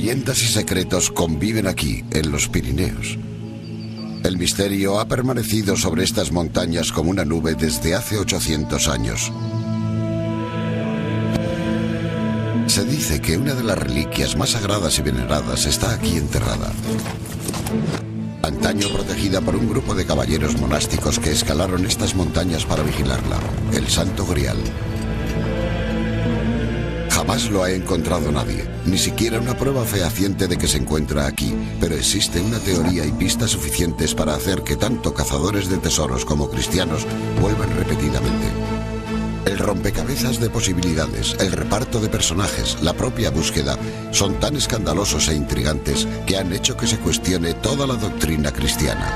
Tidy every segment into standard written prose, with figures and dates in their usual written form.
Leyendas y secretos conviven aquí, en los Pirineos. El misterio ha permanecido sobre estas montañas como una nube desde hace 800 años. Se dice que una de las reliquias más sagradas y veneradas está aquí enterrada. Antaño protegida por un grupo de caballeros monásticos que escalaron estas montañas para vigilarla, el Santo Grial. Jamás lo ha encontrado nadie, ni siquiera una prueba fehaciente de que se encuentra aquí, pero existe una teoría y pistas suficientes para hacer que tanto cazadores de tesoros como cristianos vuelvan repetidamente. El rompecabezas de posibilidades, el reparto de personajes, la propia búsqueda, son tan escandalosos e intrigantes que han hecho que se cuestione toda la doctrina cristiana.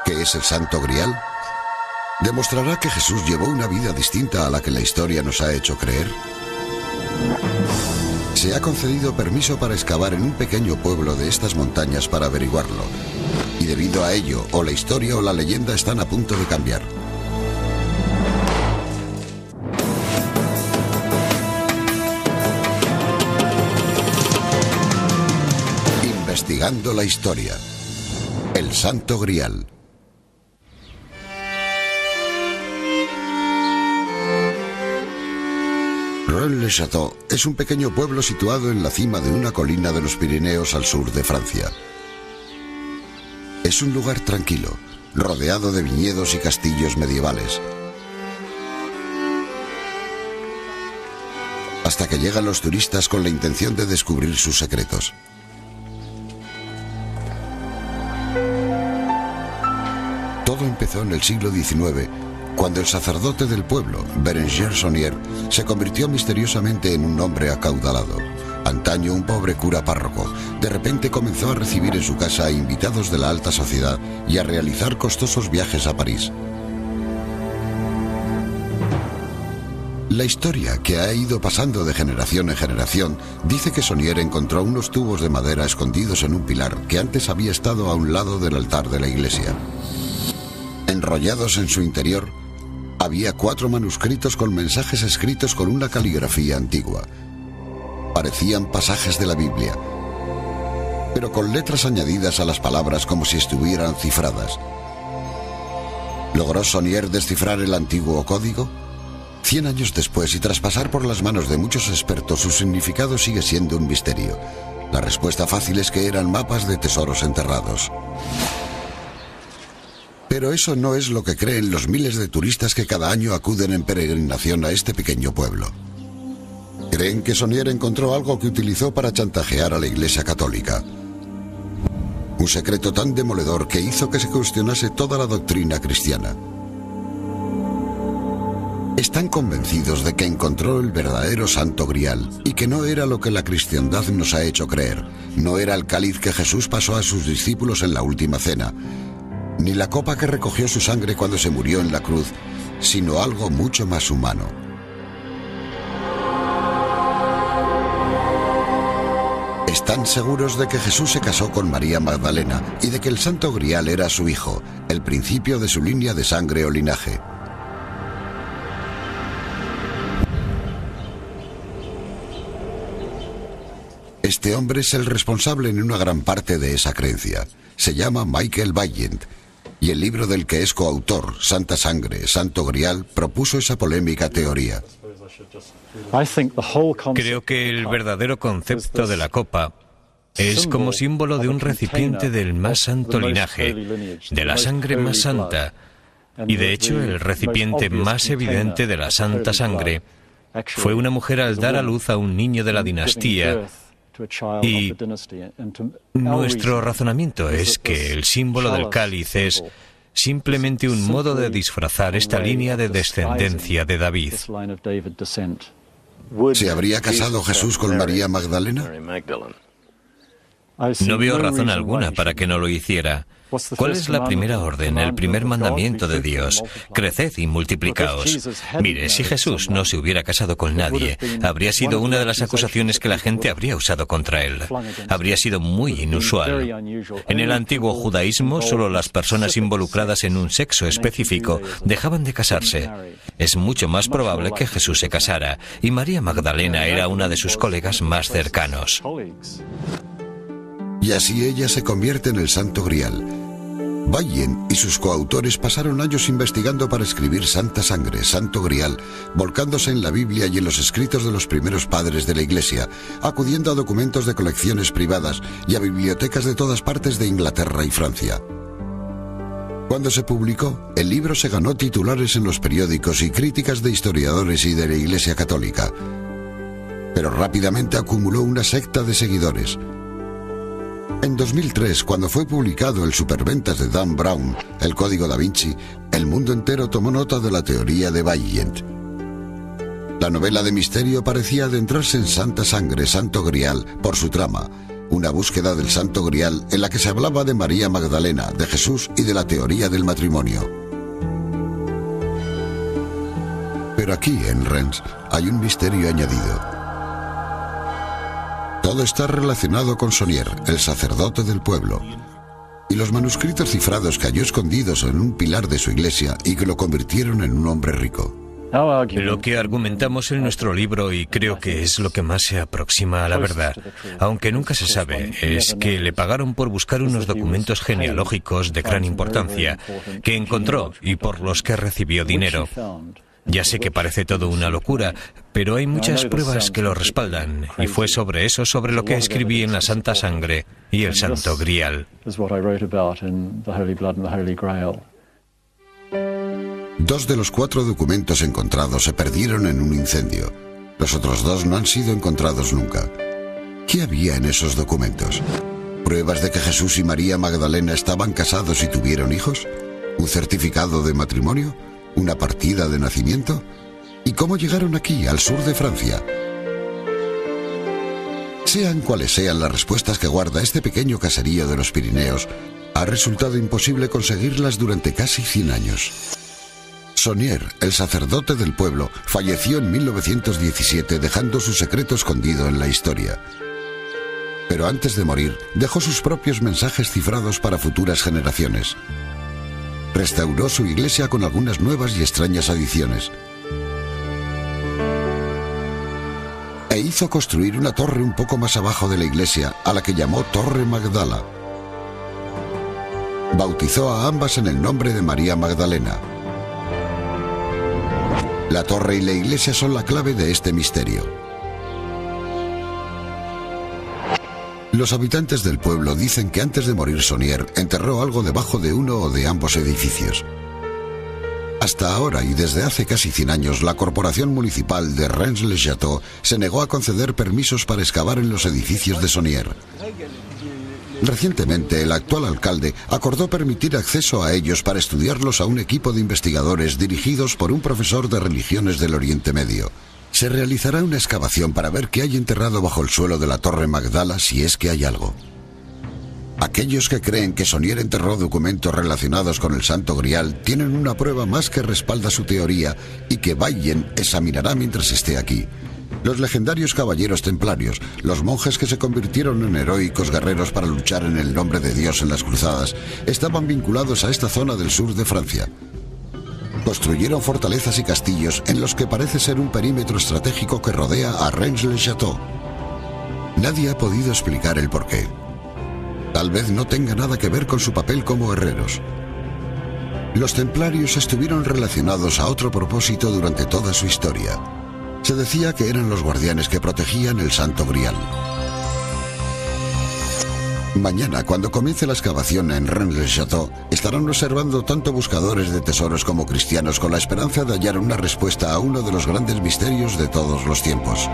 ¿Qué es el Santo Grial? ¿Demostrará que Jesús llevó una vida distinta a la que la historia nos ha hecho creer? Se ha concedido permiso para excavar en un pequeño pueblo de estas montañas para averiguarlo. Y debido a ello, o la historia o la leyenda están a punto de cambiar. Investigando la historia. El Santo Grial. Rennes-le-Château es un pequeño pueblo situado en la cima de una colina de los Pirineos al sur de Francia. Es un lugar tranquilo, rodeado de viñedos y castillos medievales. Hasta que llegan los turistas con la intención de descubrir sus secretos. Todo empezó en el siglo XIX, cuando el sacerdote del pueblo, Bérenger Saunier, se convirtió misteriosamente en un hombre acaudalado. Antaño un pobre cura párroco, de repente comenzó a recibir en su casa a invitados de la alta sociedad y a realizar costosos viajes a París. La historia, que ha ido pasando de generación en generación, dice que Saunier encontró unos tubos de madera escondidos en un pilar que antes había estado a un lado del altar de la iglesia. Enrollados en su interior, había 4 manuscritos con mensajes escritos con una caligrafía antigua. Parecían pasajes de la Biblia, pero con letras añadidas a las palabras como si estuvieran cifradas. ¿Logró Saunier descifrar el antiguo código? 100 años después, y tras pasar por las manos de muchos expertos, su significado sigue siendo un misterio. La respuesta fácil es que eran mapas de tesoros enterrados. Pero eso no es lo que creen los miles de turistas que cada año acuden en peregrinación a este pequeño pueblo. Creen que Saunier encontró algo que utilizó para chantajear a la Iglesia Católica. Un secreto tan demoledor que hizo que se cuestionase toda la doctrina cristiana. Están convencidos de que encontró el verdadero Santo Grial y que no era lo que la cristiandad nos ha hecho creer. No era el cáliz que Jesús pasó a sus discípulos en la última cena, ni la copa que recogió su sangre cuando se murió en la cruz, sino algo mucho más humano. Están seguros de que Jesús se casó con María Magdalena y de que el Santo Grial era su hijo, el principio de su línea de sangre o linaje. Este hombre es el responsable en una gran parte de esa creencia. Se llama Michael Vaillant, y el libro del que es coautor, Santa Sangre, Santo Grial, propuso esa polémica teoría. Creo que el verdadero concepto de la copa es como símbolo de un recipiente del más santo linaje, de la sangre más santa, y de hecho el recipiente más evidente de la Santa Sangre fue una mujer al dar a luz a un niño de la dinastía. Y nuestro razonamiento es que el símbolo del cáliz es simplemente un modo de disfrazar esta línea de descendencia de David. ¿Se habría casado Jesús con María Magdalena? No veo razón alguna para que no lo hiciera. ¿Cuál es la primera orden, el primer mandamiento de Dios? Creced y multiplicaos. Mire, si Jesús no se hubiera casado con nadie, habría sido una de las acusaciones que la gente habría usado contra él. Habría sido muy inusual. En el antiguo judaísmo, solo las personas involucradas en un sexo específico dejaban de casarse. Es mucho más probable que Jesús se casara, y María Magdalena era una de sus colegas más cercanos. Y así ella se convierte en el Santo Grial. Bayhen y sus coautores pasaron años investigando para escribir Santa Sangre, Santo Grial, volcándose en la Biblia y en los escritos de los primeros padres de la Iglesia, acudiendo a documentos de colecciones privadas y a bibliotecas de todas partes de Inglaterra y Francia. Cuando se publicó, el libro se ganó titulares en los periódicos y críticas de historiadores y de la Iglesia Católica. Pero rápidamente acumuló una secta de seguidores. En 2003, cuando fue publicado el superventas de Dan Brown, El Código Da Vinci, el mundo entero tomó nota de la teoría de Bayhen. La novela de misterio parecía adentrarse en Santa Sangre, Santo Grial, por su trama, una búsqueda del Santo Grial en la que se hablaba de María Magdalena, de Jesús y de la teoría del matrimonio. Pero aquí, en Rennes, hay un misterio añadido. Todo está relacionado con Saunier, el sacerdote del pueblo, y los manuscritos cifrados que halló escondidos en un pilar de su iglesia y que lo convirtieron en un hombre rico. Lo que argumentamos en nuestro libro, y creo que es lo que más se aproxima a la verdad, aunque nunca se sabe, es que le pagaron por buscar unos documentos genealógicos de gran importancia que encontró y por los que recibió dinero. Ya sé que parece todo una locura, pero hay muchas pruebas que lo respaldan, y fue sobre eso sobre lo que escribí en la Santa Sangre y el Santo Grial. Dos de los 4 documentos encontrados se perdieron en un incendio. Los otros 2 no han sido encontrados nunca. ¿Qué había en esos documentos? ¿Pruebas de que Jesús y María Magdalena estaban casados y tuvieron hijos? ¿Un certificado de matrimonio? ¿Una partida de nacimiento? ¿Y cómo llegaron aquí, al sur de Francia? Sean cuales sean las respuestas que guarda este pequeño caserío de los Pirineos, ha resultado imposible conseguirlas durante casi 100 años. Saunier, el sacerdote del pueblo, falleció en 1917 dejando su secreto escondido en la historia. Pero antes de morir, dejó sus propios mensajes cifrados para futuras generaciones. Restauró su iglesia con algunas nuevas y extrañas adiciones. E hizo construir una torre un poco más abajo de la iglesia, a la que llamó Torre Magdala. Bautizó a ambas en el nombre de María Magdalena. La torre y la iglesia son la clave de este misterio. Los habitantes del pueblo dicen que antes de morir Saunier enterró algo debajo de uno o de ambos edificios. Hasta ahora y desde hace casi 100 años, la Corporación Municipal de Rennes-le-Château se negó a conceder permisos para excavar en los edificios de Saunier. Recientemente, el actual alcalde acordó permitir acceso a ellos para estudiarlos a un equipo de investigadores dirigidos por un profesor de religiones del Oriente Medio. Se realizará una excavación para ver qué hay enterrado bajo el suelo de la Torre Magdala, si es que hay algo. Aquellos que creen que Saunier enterró documentos relacionados con el Santo Grial tienen una prueba más que respalda su teoría y que Bayhen examinará mientras esté aquí. Los legendarios caballeros templarios, los monjes que se convirtieron en heroicos guerreros para luchar en el nombre de Dios en las cruzadas, estaban vinculados a esta zona del sur de Francia. Construyeron fortalezas y castillos en los que parece ser un perímetro estratégico que rodea a Rennes-le-Château. Nadie ha podido explicar el porqué. Tal vez no tenga nada que ver con su papel como herreros. Los templarios estuvieron relacionados a otro propósito durante toda su historia. Se decía que eran los guardianes que protegían el Santo Grial. Mañana, cuando comience la excavación en Rennes-le-Château, estarán observando tanto buscadores de tesoros como cristianos con la esperanza de hallar una respuesta a uno de los grandes misterios de todos los tiempos.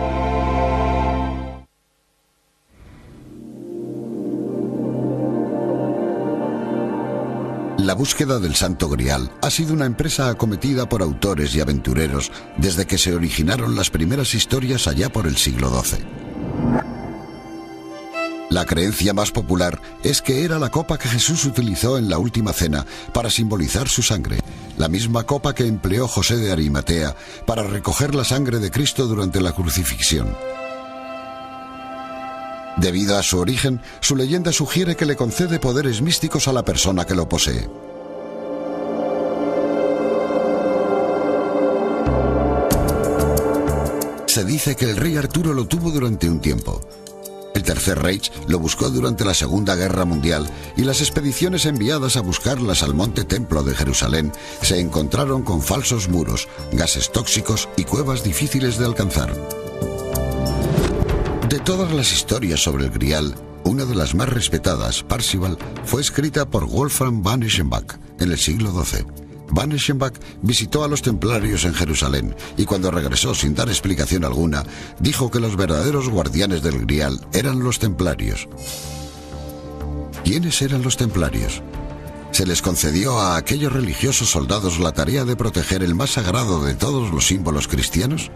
La búsqueda del Santo Grial ha sido una empresa acometida por autores y aventureros desde que se originaron las primeras historias allá por el siglo XII. La creencia más popular es que era la copa que Jesús utilizó en la última cena para simbolizar su sangre, la misma copa que empleó José de Arimatea para recoger la sangre de Cristo durante la crucifixión. Debido a su origen, su leyenda sugiere que le concede poderes místicos a la persona que lo posee. Se dice que el rey Arturo lo tuvo durante un tiempo. El Tercer Reich lo buscó durante la Segunda Guerra Mundial y las expediciones enviadas a buscarlas al Monte Templo de Jerusalén se encontraron con falsos muros, gases tóxicos y cuevas difíciles de alcanzar. De todas las historias sobre el Grial, una de las más respetadas, Parzival, fue escrita por Wolfram von Eschenbach en el siglo XII. Von Eschenbach visitó a los templarios en Jerusalén y cuando regresó sin dar explicación alguna, dijo que los verdaderos guardianes del Grial eran los templarios. ¿Quiénes eran los templarios? Se les concedió a aquellos religiosos soldados la tarea de proteger el más sagrado de todos los símbolos cristianos.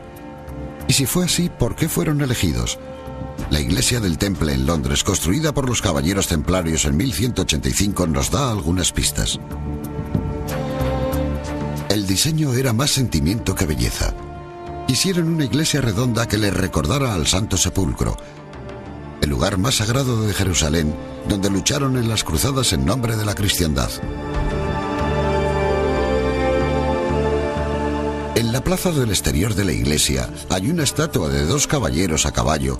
Y si fue así, ¿por qué fueron elegidos? La iglesia del Temple en Londres, construida por los caballeros templarios en 1185, nos da algunas pistas. El diseño era más sentimiento que belleza. Quisieron una iglesia redonda que les recordara al Santo Sepulcro, el lugar más sagrado de Jerusalén, donde lucharon en las cruzadas en nombre de la cristiandad. En la plaza del exterior de la iglesia hay una estatua de 2 caballeros a caballo,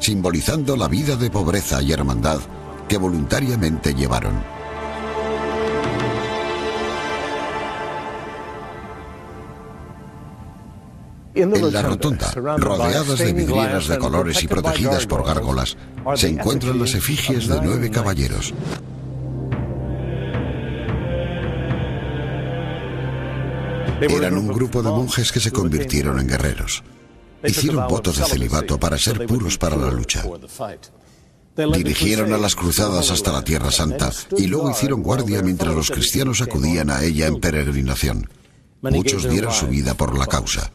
simbolizando la vida de pobreza y hermandad que voluntariamente llevaron. En la rotonda, rodeadas de vidrieras de colores y protegidas por gárgolas, se encuentran las efigies de 9 caballeros. Eran un grupo de monjes que se convirtieron en guerreros. Hicieron votos de celibato para ser puros para la lucha. Dirigieron a las cruzadas hasta la Tierra Santa y luego hicieron guardia mientras los cristianos acudían a ella en peregrinación. Muchos dieron su vida por la causa.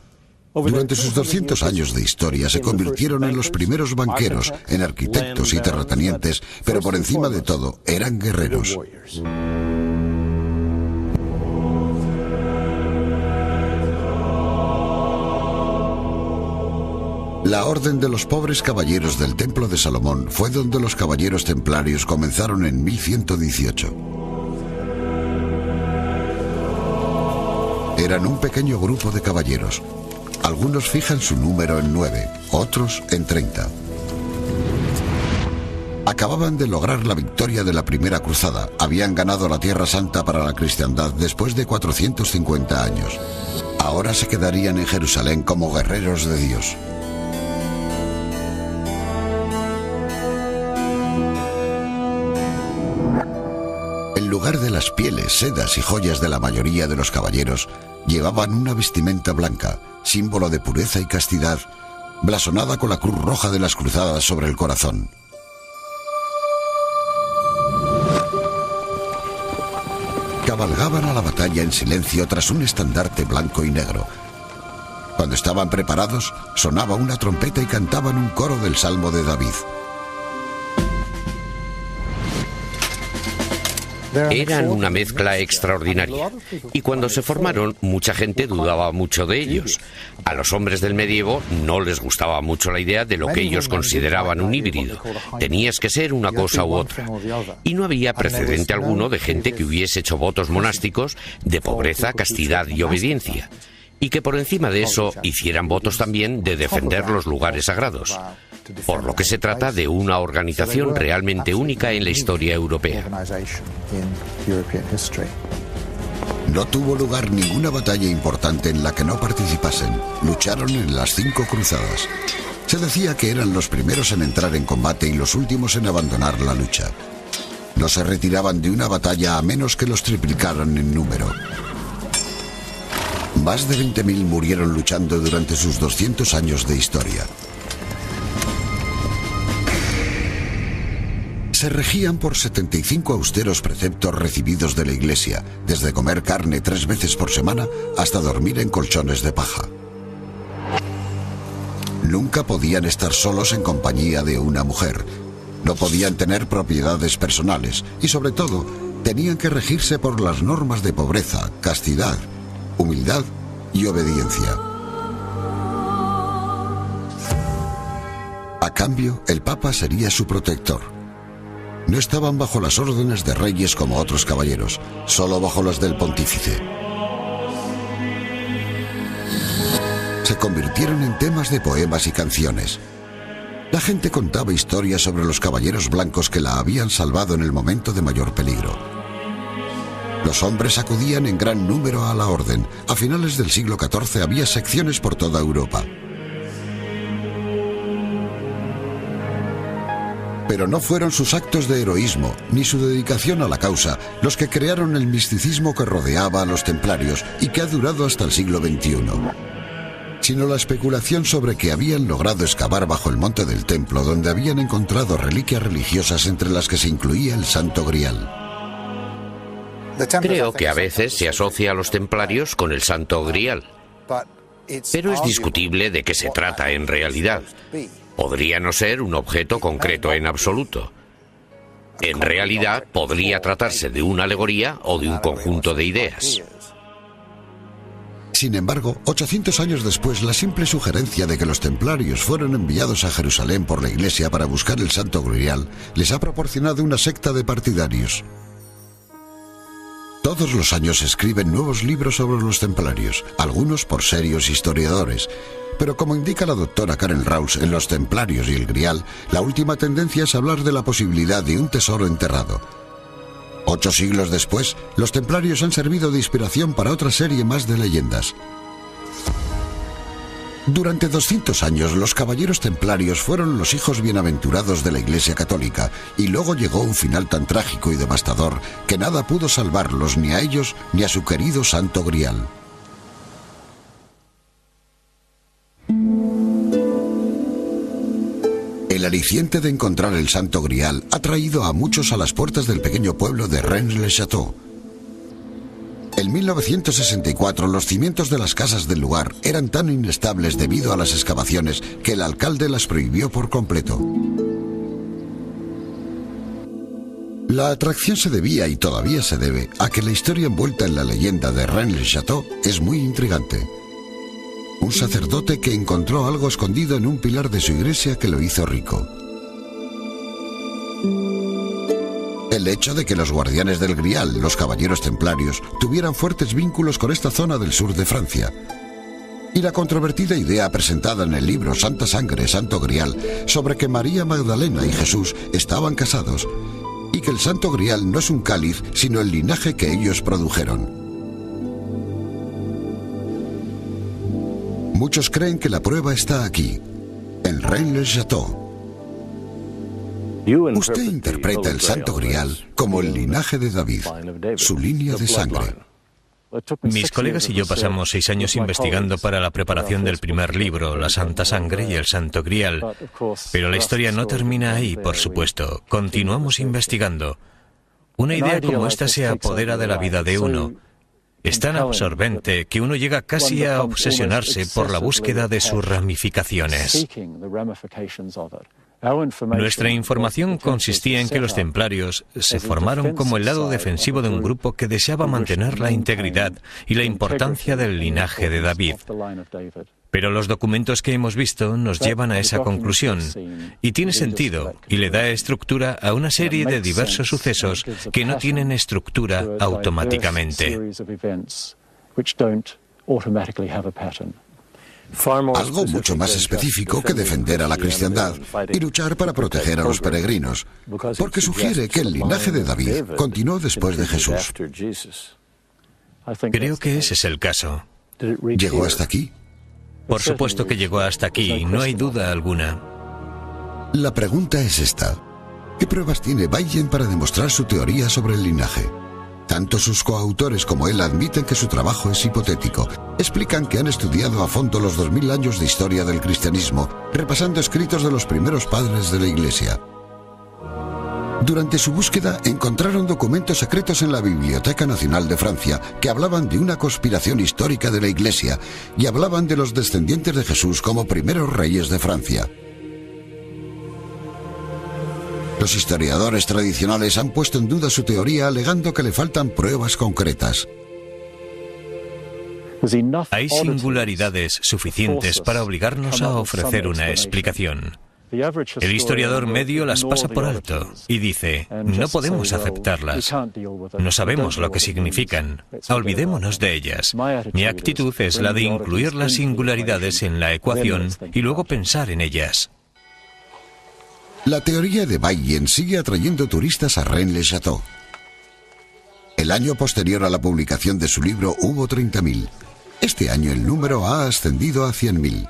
Durante sus 200 años de historia se convirtieron en los primeros banqueros, en arquitectos y terratenientes, pero por encima de todo eran guerreros. La Orden de los Pobres Caballeros del Templo de Salomón fue donde los caballeros templarios comenzaron en 1118. Eran un pequeño grupo de caballeros. Algunos fijan su número en 9, otros en 30. Acababan de lograr la victoria de la primera cruzada. Habían ganado la Tierra Santa para la cristiandad después de 450 años. Ahora se quedarían en Jerusalén como guerreros de Dios. En lugar de las pieles, sedas y joyas de la mayoría de los caballeros, llevaban una vestimenta blanca, símbolo de pureza y castidad, blasonada con la cruz roja de las cruzadas sobre el corazón. Cabalgaban a la batalla en silencio tras un estandarte blanco y negro. Cuando estaban preparados, sonaba una trompeta y cantaban un coro del Salmo de David. Eran una mezcla extraordinaria, y cuando se formaron, mucha gente dudaba mucho de ellos. A los hombres del medievo no les gustaba mucho la idea de lo que ellos consideraban un híbrido. Tenías que ser una cosa u otra. Y no había precedente alguno de gente que hubiese hecho votos monásticos de pobreza, castidad y obediencia, y que por encima de eso hicieran votos también de defender los lugares sagrados. Por lo que se trata de una organización realmente única en la historia europea. No tuvo lugar ninguna batalla importante en la que no participasen. Lucharon en las 5 cruzadas. Se decía que eran los primeros en entrar en combate y los últimos en abandonar la lucha. No se retiraban de una batalla a menos que los triplicaran en número. Más de 20.000 murieron luchando durante sus 200 años de historia. Se regían por 75 austeros preceptos recibidos de la Iglesia, desde comer carne 3 veces por semana hasta dormir en colchones de paja. Nunca podían estar solos en compañía de una mujer. No podían tener propiedades personales y, sobre todo, tenían que regirse por las normas de pobreza, castidad, humildad y obediencia. A cambio, el Papa sería su protector. No estaban bajo las órdenes de reyes como otros caballeros, solo bajo las del pontífice. Se convirtieron en temas de poemas y canciones. La gente contaba historias sobre los caballeros blancos que la habían salvado en el momento de mayor peligro. Los hombres acudían en gran número a la orden. A finales del siglo XIV había secciones por toda Europa. Pero no fueron sus actos de heroísmo, ni su dedicación a la causa, los que crearon el misticismo que rodeaba a los templarios y que ha durado hasta el siglo XXI. Sino la especulación sobre que habían logrado excavar bajo el monte del templo, donde habían encontrado reliquias religiosas entre las que se incluía el Santo Grial. Creo que a veces se asocia a los templarios con el Santo Grial, pero es discutible de qué se trata en realidad. Podría no ser un objeto concreto en absoluto. En realidad, podría tratarse de una alegoría o de un conjunto de ideas. Sin embargo, 800 años después, la simple sugerencia de que los templarios fueron enviados a Jerusalén por la Iglesia para buscar el Santo Grial les ha proporcionado una secta de partidarios. Todos los años se escriben nuevos libros sobre los templarios, algunos por serios historiadores. Pero como indica la doctora Karen Rawls en Los Templarios y el Grial, la última tendencia es hablar de la posibilidad de un tesoro enterrado. 8 siglos después, los templarios han servido de inspiración para otra serie más de leyendas. Durante 200 años, los caballeros templarios fueron los hijos bienaventurados de la Iglesia Católica, y luego llegó un final tan trágico y devastador que nada pudo salvarlos ni a ellos ni a su querido Santo Grial. El aliciente de encontrar el Santo Grial ha traído a muchos a las puertas del pequeño pueblo de Rennes-le-Château. En 1964 los cimientos de las casas del lugar eran tan inestables debido a las excavaciones que el alcalde las prohibió por completo. La atracción se debía, y todavía se debe, a que la historia envuelta en la leyenda de Rennes-le-Château es muy intrigante. Un sacerdote que encontró algo escondido en un pilar de su iglesia que lo hizo rico. El hecho de que los guardianes del Grial, los caballeros templarios, tuvieran fuertes vínculos con esta zona del sur de Francia. Y la controvertida idea presentada en el libro Santa Sangre, Santo Grial, sobre que María Magdalena y Jesús estaban casados, y que el Santo Grial no es un cáliz, sino el linaje que ellos produjeron. Muchos creen que la prueba está aquí, en Rennes-le-Château. Usted interpreta el Santo Grial como el linaje de David, su línea de sangre. Mis colegas y yo pasamos 6 años investigando para la preparación del primer libro, La Santa Sangre y el Santo Grial. Pero la historia no termina ahí, por supuesto. Continuamos investigando. Una idea como esta se apodera de la vida de uno. Es tan absorbente que uno llega casi a obsesionarse por la búsqueda de sus ramificaciones. Nuestra información consistía en que los templarios se formaron como el lado defensivo de un grupo que deseaba mantener la integridad y la importancia del linaje de David. Pero los documentos que hemos visto nos llevan a esa conclusión, y tiene sentido, y le da estructura a una serie de diversos sucesos que no tienen estructura automáticamente. Algo mucho más específico que defender a la cristiandad y luchar para proteger a los peregrinos, porque sugiere que el linaje de David continuó después de Jesús. Creo que ese es el caso. ¿Llegó hasta aquí? Por supuesto que llegó hasta aquí, no hay duda alguna. La pregunta es esta: ¿qué pruebas tiene Baillen para demostrar su teoría sobre el linaje? Tanto sus coautores como él admiten que su trabajo es hipotético. Explican que han estudiado a fondo los 2000 años de historia del cristianismo, repasando escritos de los primeros padres de la Iglesia. Durante su búsqueda encontraron documentos secretos en la Biblioteca Nacional de Francia que hablaban de una conspiración histórica de la Iglesia y hablaban de los descendientes de Jesús como primeros reyes de Francia. Los historiadores tradicionales han puesto en duda su teoría alegando que le faltan pruebas concretas. Hay singularidades suficientes para obligarnos a ofrecer una explicación. El historiador medio las pasa por alto y dice, no podemos aceptarlas, no sabemos lo que significan, olvidémonos de ellas. Mi actitud es la de incluir las singularidades en la ecuación y luego pensar en ellas. La teoría de Bayes sigue atrayendo turistas a Rennes-le-Château. El año posterior a la publicación de su libro hubo 30.000. Este año el número ha ascendido a 100.000.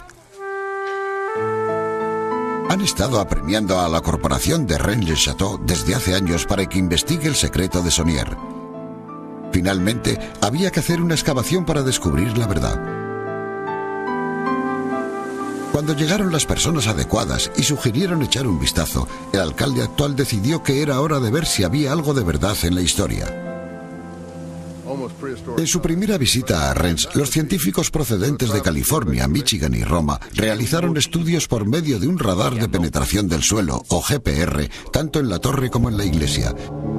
Han estado apremiando a la corporación de Rennes-le-Château desde hace años para que investigue el secreto de Saunier. Finalmente, había que hacer una excavación para descubrir la verdad. Cuando llegaron las personas adecuadas y sugirieron echar un vistazo, el alcalde actual decidió que era hora de ver si había algo de verdad en la historia. En su primera visita a Rennes, los científicos procedentes de California, Michigan y Roma realizaron estudios por medio de un radar de penetración del suelo, o GPR, tanto en la torre como en la iglesia.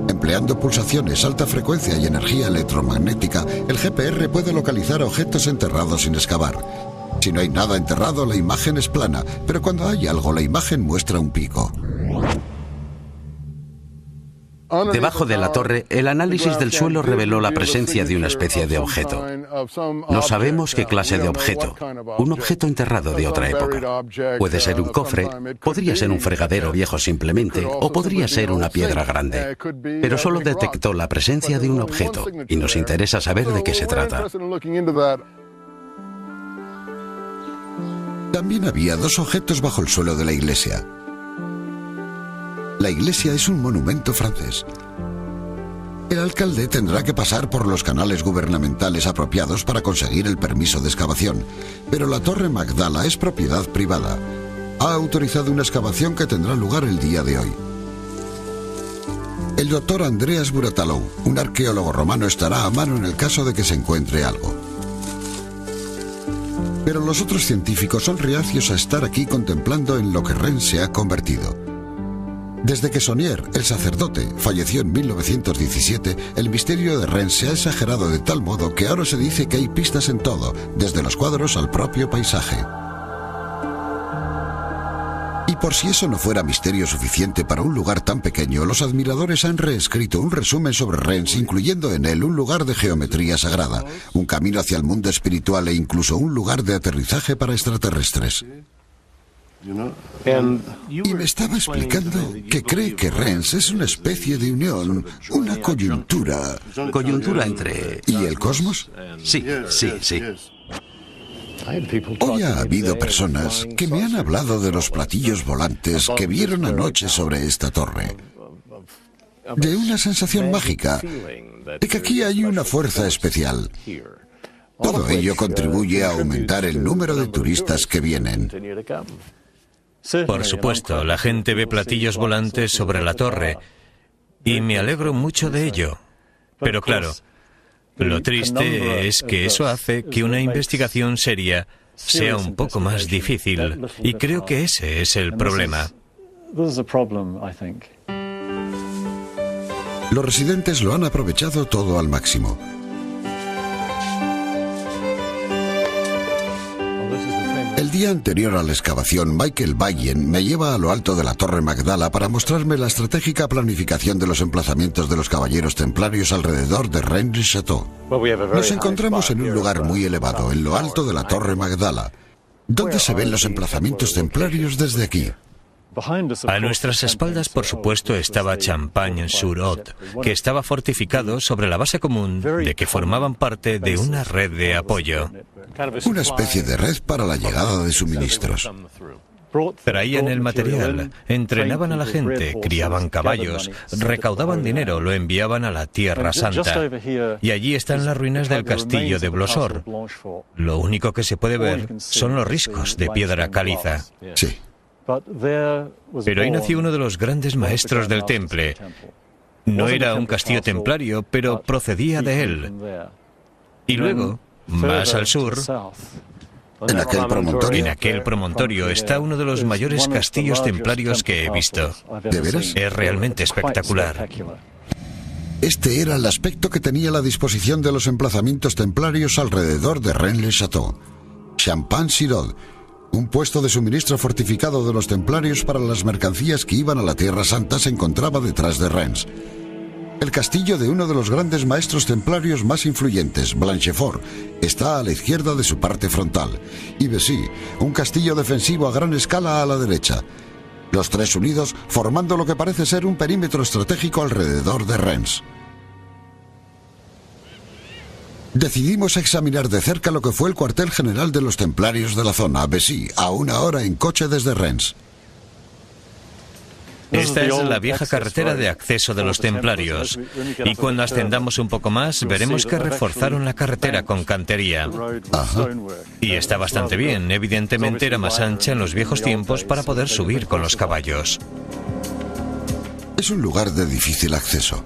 Empleando pulsaciones, alta frecuencia y energía electromagnética, el GPR puede localizar objetos enterrados sin excavar. Si no hay nada enterrado, la imagen es plana, pero cuando hay algo, la imagen muestra un pico. Debajo de la torre, el análisis del suelo reveló la presencia de una especie de objeto. No sabemos qué clase de objeto. Un objeto enterrado de otra época. Puede ser un cofre, podría ser un fregadero viejo simplemente, o podría ser una piedra grande. Pero solo detectó la presencia de un objeto, y nos interesa saber de qué se trata. También había dos objetos bajo el suelo de la iglesia. La iglesia es un monumento francés. El alcalde tendrá que pasar por los canales gubernamentales apropiados para conseguir el permiso de excavación, pero la Torre Magdala es propiedad privada. Ha autorizado una excavación que tendrá lugar el día de hoy. El doctor Andreas Buratalou, un arqueólogo romano, estará a mano en el caso de que se encuentre algo. Pero los otros científicos son reacios a estar aquí contemplando en lo que Rennes se ha convertido. Desde que Saunier, el sacerdote, falleció en 1917, el misterio de Rennes se ha exagerado de tal modo que ahora se dice que hay pistas en todo, desde los cuadros al propio paisaje. Y por si eso no fuera misterio suficiente para un lugar tan pequeño, los admiradores han reescrito un resumen sobre Rennes, incluyendo en él un lugar de geometría sagrada, un camino hacia el mundo espiritual e incluso un lugar de aterrizaje para extraterrestres. Y me estaba explicando que cree que Rennes es una especie de unión, una coyuntura. ¿Coyuntura entre...? ¿Y el cosmos? Sí. Hoy ha habido personas que me han hablado de los platillos volantes que vieron anoche sobre esta torre. De una sensación mágica, de que aquí hay una fuerza especial. Todo ello contribuye a aumentar el número de turistas que vienen. Por supuesto, la gente ve platillos volantes sobre la torre y me alegro mucho de ello. Pero claro, lo triste es que eso hace que una investigación seria sea un poco más difícil y creo que ese es el problema. Los residentes lo han aprovechado todo al máximo. El día anterior a la excavación, Michael Bayen me lleva a lo alto de la Torre Magdala para mostrarme la estratégica planificación de los emplazamientos de los caballeros templarios alrededor de Rennes-le-Château. Nos encontramos en un lugar muy elevado, en lo alto de la Torre Magdala, donde se ven los emplazamientos templarios desde aquí. A nuestras espaldas, por supuesto, estaba Champagne-sur-Lot, que estaba fortificado sobre la base común de que formaban parte de una red de apoyo. Una especie de red para la llegada de suministros. Traían el material, entrenaban a la gente, criaban caballos, recaudaban dinero, lo enviaban a la Tierra Santa. Y allí están las ruinas del castillo de Blossor. Lo único que se puede ver son los riscos de piedra caliza. Sí. Pero ahí nació uno de los grandes maestros del temple. No era un castillo templario, pero procedía de él. Y luego, más al sur, ¿En aquel promontorio? En aquel promontorio está uno de los mayores castillos templarios que he visto. ¿De veras? Es realmente espectacular. Este era el aspecto que tenía la disposición de los emplazamientos templarios alrededor de Rennes-le-Château. Champagne-Siraud, un puesto de suministro fortificado de los templarios para las mercancías que iban a la Tierra Santa, se encontraba detrás de Rennes. El castillo de uno de los grandes maestros templarios más influyentes, Blanchefort, está a la izquierda de su parte frontal, y Bessy, un castillo defensivo a gran escala a la derecha. Los tres unidos formando lo que parece ser un perímetro estratégico alrededor de Rennes. Decidimos examinar de cerca lo que fue el cuartel general de los templarios de la zona, Bessy, a 1 hora en coche desde Rennes. Esta es la vieja carretera de acceso de los templarios, y cuando ascendamos un poco más veremos que reforzaron la carretera con cantería. Ajá. Y está bastante bien, evidentemente era más ancha en los viejos tiempos para poder subir con los caballos. Es un lugar de difícil acceso.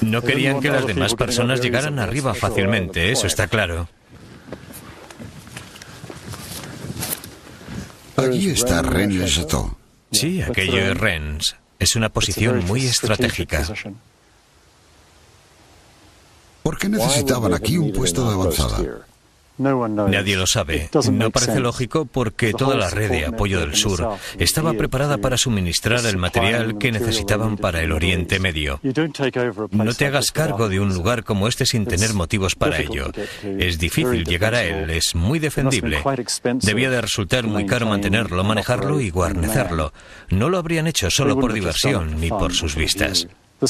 No querían que las demás personas llegaran arriba fácilmente, eso está claro. Allí está Rennes-le-Château. Sí, aquello es Rennes. Es una posición muy estratégica. ¿Por qué necesitaban aquí un puesto de avanzada? Nadie lo sabe. No parece lógico porque toda la red de apoyo del sur estaba preparada para suministrar el material que necesitaban para el Oriente Medio. No te hagas cargo de un lugar como este sin tener motivos para ello. Es difícil llegar a él, es muy defendible. Debía de resultar muy caro mantenerlo, manejarlo y guarnecerlo. No lo habrían hecho solo por diversión ni por sus vistas.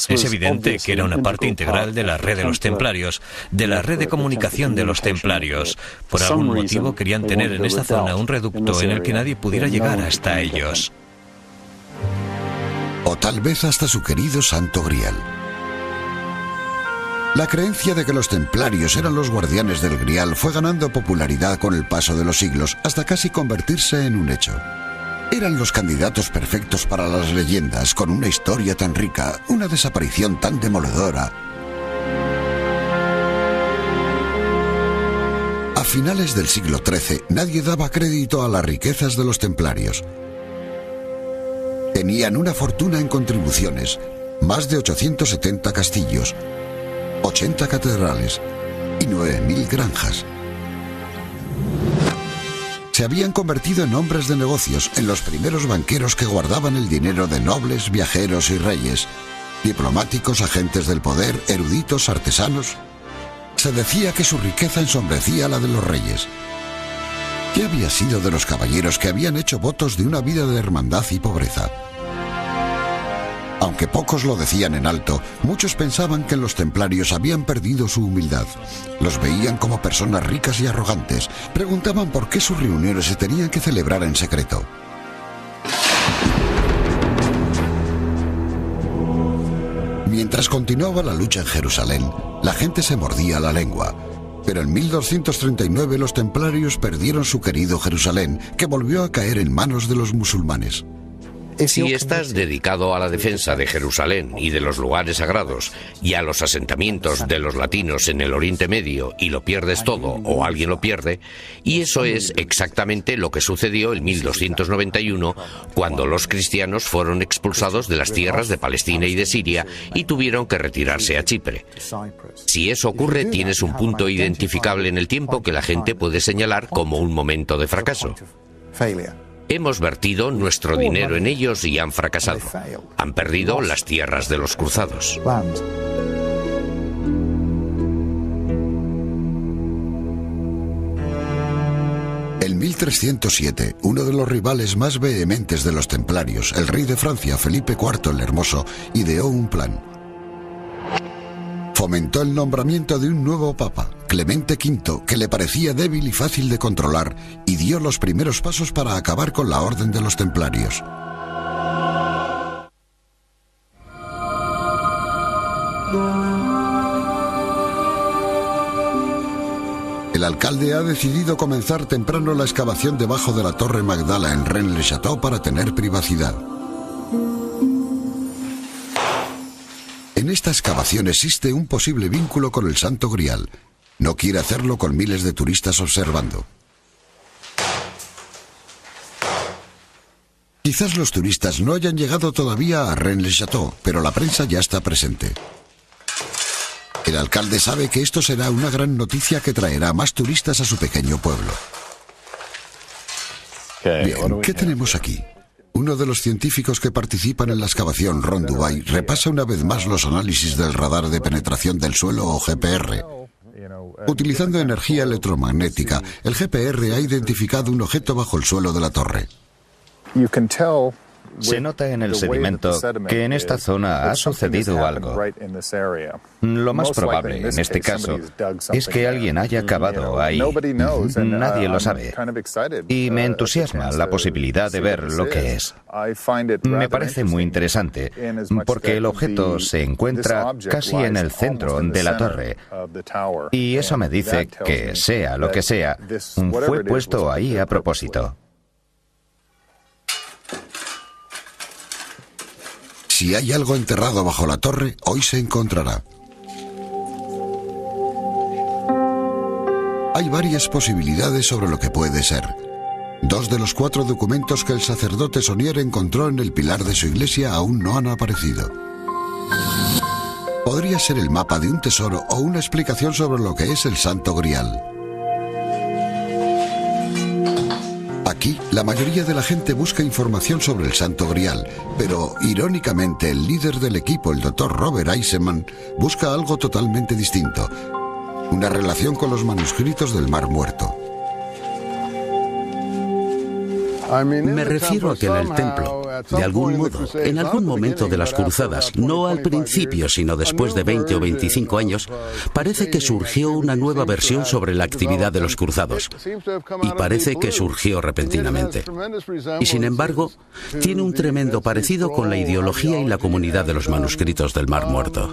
Es evidente que era una parte integral de la red de los templarios, de la red de comunicación de los templarios. Por algún motivo querían tener en esta zona un reducto en el que nadie pudiera llegar hasta ellos. O tal vez hasta su querido Santo Grial. La creencia de que los templarios eran los guardianes del Grial fue ganando popularidad con el paso de los siglos, hasta casi convertirse en un hecho. Eran los candidatos perfectos para las leyendas, con una historia tan rica, una desaparición tan demoledora. A finales del siglo XIII, nadie daba crédito a las riquezas de los templarios. Tenían una fortuna en contribuciones, más de 870 castillos, 80 catedrales y 9.000 granjas. Se habían convertido en hombres de negocios, en los primeros banqueros que guardaban el dinero de nobles, viajeros y reyes, diplomáticos, agentes del poder, eruditos, artesanos. Se decía que su riqueza ensombrecía la de los reyes. ¿Qué había sido de los caballeros que habían hecho votos de una vida de hermandad y pobreza? Aunque pocos lo decían en alto, muchos pensaban que los templarios habían perdido su humildad. Los veían como personas ricas y arrogantes. Preguntaban por qué sus reuniones se tenían que celebrar en secreto. Mientras continuaba la lucha en Jerusalén, la gente se mordía la lengua. Pero en 1239 los templarios perdieron su querido Jerusalén, que volvió a caer en manos de los musulmanes. Si estás dedicado a la defensa de Jerusalén y de los lugares sagrados y a los asentamientos de los latinos en el Oriente Medio y lo pierdes todo o alguien lo pierde, y eso es exactamente lo que sucedió en 1291 cuando los cristianos fueron expulsados de las tierras de Palestina y de Siria y tuvieron que retirarse a Chipre. Si eso ocurre, tienes un punto identificable en el tiempo que la gente puede señalar como un momento de fracaso. Hemos vertido nuestro dinero en ellos y han fracasado. Han perdido las tierras de los cruzados. En 1307, uno de los rivales más vehementes de los templarios, el rey de Francia, Felipe IV el Hermoso, ideó un plan. Fomentó el nombramiento de un nuevo papa, Clemente V, que le parecía débil y fácil de controlar, y dio los primeros pasos para acabar con la orden de los templarios. El alcalde ha decidido comenzar temprano la excavación debajo de la Torre Magdala en Rennes-le-Château para tener privacidad. En En esta excavación existe un posible vínculo con el Santo Grial. No quiere hacerlo con miles de turistas observando. Quizás los turistas no hayan llegado todavía a Rennes-le-Château, pero la prensa ya está presente. El alcalde sabe que esto será una gran noticia que traerá más turistas a su pequeño pueblo. Bien, ¿qué tenemos aquí? Uno de los científicos que participan en la excavación, Ron Dubai, repasa una vez más los análisis del radar de penetración del suelo o GPR. Utilizando energía electromagnética, el GPR ha identificado un objeto bajo el suelo de la torre. Se nota en el sedimento que en esta zona ha sucedido algo. Lo más probable en este caso es que alguien haya cavado ahí. Nadie lo sabe. Y me entusiasma la posibilidad de ver lo que es. Me parece muy interesante porque el objeto se encuentra casi en el centro de la torre. Y eso me dice que, sea lo que sea, fue puesto ahí a propósito. Si hay algo enterrado bajo la torre, hoy se encontrará. Hay varias posibilidades sobre lo que puede ser. 2 de los 4 documentos que el sacerdote Saunier encontró en el pilar de su iglesia aún no han aparecido. Podría ser el mapa de un tesoro o una explicación sobre lo que es el Santo Grial. Aquí, la mayoría de la gente busca información sobre el Santo Grial, pero, irónicamente, el líder del equipo, el Dr. Robert Eisenman, busca algo totalmente distinto: una relación con los manuscritos del Mar Muerto. Me refiero a que en el templo, de algún modo, en algún momento de las cruzadas, no al principio, sino después de 20 o 25 años, parece que surgió una nueva versión sobre la actividad de los cruzados. Y parece que surgió repentinamente. Y sin embargo, tiene un tremendo parecido con la ideología y la comunidad de los manuscritos del Mar Muerto.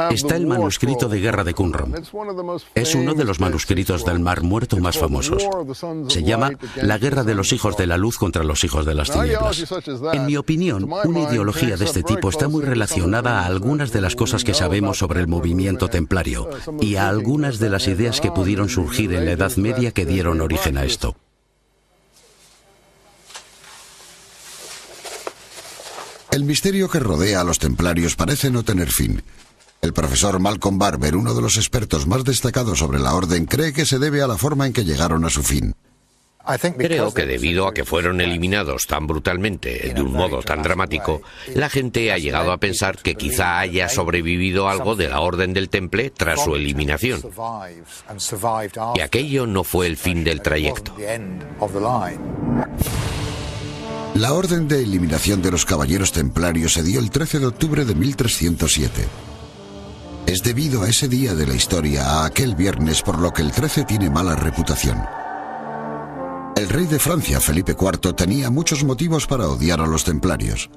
Está el manuscrito de guerra de Qumran. Es uno de los manuscritos del Mar Muerto más famosos. Se llama La guerra de los hijos de la luz contra los hijos de las tinieblas. En mi opinión, una ideología de este tipo está muy relacionada a algunas de las cosas que sabemos sobre el movimiento templario y a algunas de las ideas que pudieron surgir en la Edad Media que dieron origen a esto. El misterio que rodea a los templarios parece no tener fin. El profesor Malcolm Barber, uno de los expertos más destacados sobre la orden, cree que se debe a la forma en que llegaron a su fin. Creo que debido a que fueron eliminados tan brutalmente, de un modo tan dramático, la gente ha llegado a pensar que quizá haya sobrevivido algo de la Orden del Temple tras su eliminación. Y aquello no fue el fin del trayecto. La orden de eliminación de los caballeros templarios se dio el 13 de octubre de 1307. Es debido a ese día de la historia, a aquel viernes, por lo que el 13 tiene mala reputación. El rey de Francia, Felipe IV, tenía muchos motivos para odiar a los templarios.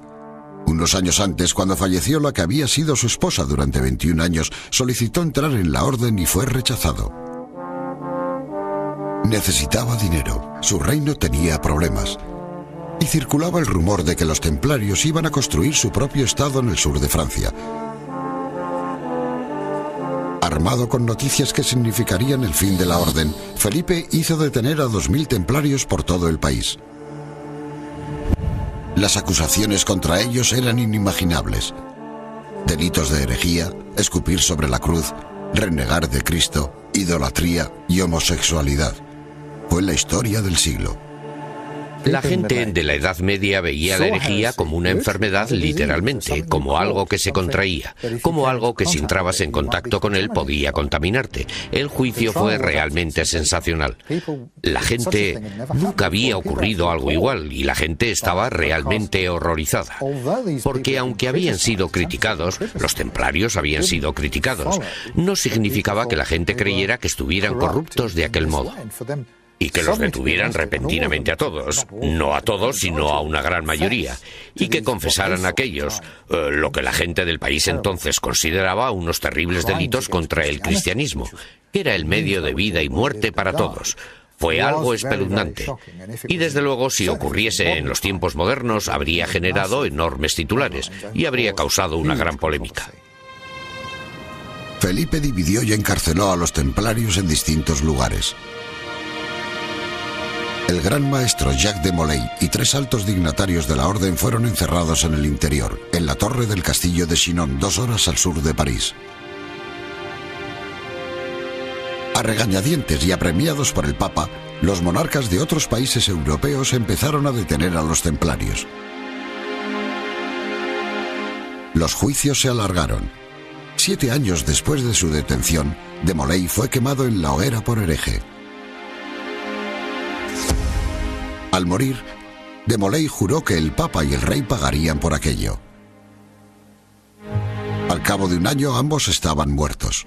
Unos años antes, cuando falleció la que había sido su esposa durante 21 años, solicitó entrar en la orden y fue rechazado. Necesitaba dinero, su reino tenía problemas, y circulaba el rumor de que los templarios iban a construir su propio estado en el sur de Francia. Armado con noticias que significarían el fin de la orden, Felipe hizo detener a 2000 templarios por todo el país. Las acusaciones contra ellos eran inimaginables. Delitos de herejía, escupir sobre la cruz, renegar de Cristo, idolatría y homosexualidad. Fue la historia del siglo. La gente de la Edad Media veía la herejía como una enfermedad literalmente, como algo que se contraía, como algo que si entrabas en contacto con él podía contaminarte. El juicio fue realmente sensacional. La gente, nunca había ocurrido algo igual y la gente estaba realmente horrorizada. Porque aunque habían sido criticados, los templarios habían sido criticados, no significaba que la gente creyera que estuvieran corruptos de aquel modo. Y que los detuvieran repentinamente a todos, no a todos, sino a una gran mayoría, y que confesaran aquellos, lo que la gente del país entonces consideraba unos terribles delitos contra el cristianismo, que era el medio de vida y muerte para todos. Fue algo espeluznante. Y desde luego, si ocurriese en los tiempos modernos, habría generado enormes titulares y habría causado una gran polémica. Felipe dividió y encarceló a los templarios en distintos lugares. El gran maestro Jacques de Molay y 3 altos dignatarios de la orden fueron encerrados en el interior, en la torre del castillo de Chinon, 2 horas al sur de París. A regañadientes y apremiados por el Papa, los monarcas de otros países europeos empezaron a detener a los templarios. Los juicios se alargaron. 7 años después de su detención, de Molay fue quemado en la hoguera por hereje. Al morir, de Molay juró que el Papa y el Rey pagarían por aquello. Al cabo de un año, ambos estaban muertos.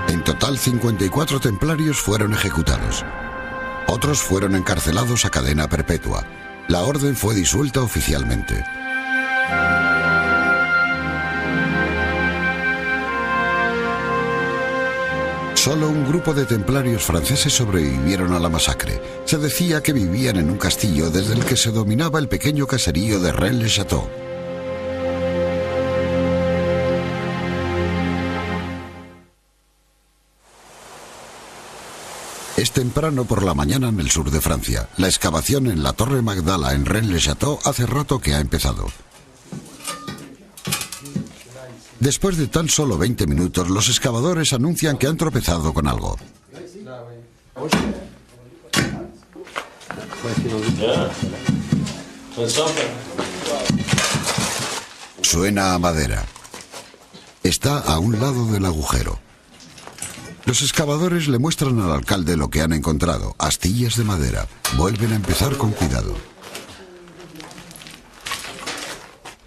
En total, 54 templarios fueron ejecutados. Otros fueron encarcelados a cadena perpetua. La orden fue disuelta oficialmente. Solo un grupo de templarios franceses sobrevivieron a la masacre. Se decía que vivían en un castillo desde el que se dominaba el pequeño caserío de Rennes-le-Château. Es temprano por la mañana en el sur de Francia. La excavación en la Torre Magdala en Rennes-le-Château hace rato que ha empezado. Después de tan solo 20 minutos, los excavadores anuncian que han tropezado con algo. Suena a madera. Está a un lado del agujero. Los excavadores le muestran al alcalde lo que han encontrado, astillas de madera. Vuelven a empezar con cuidado.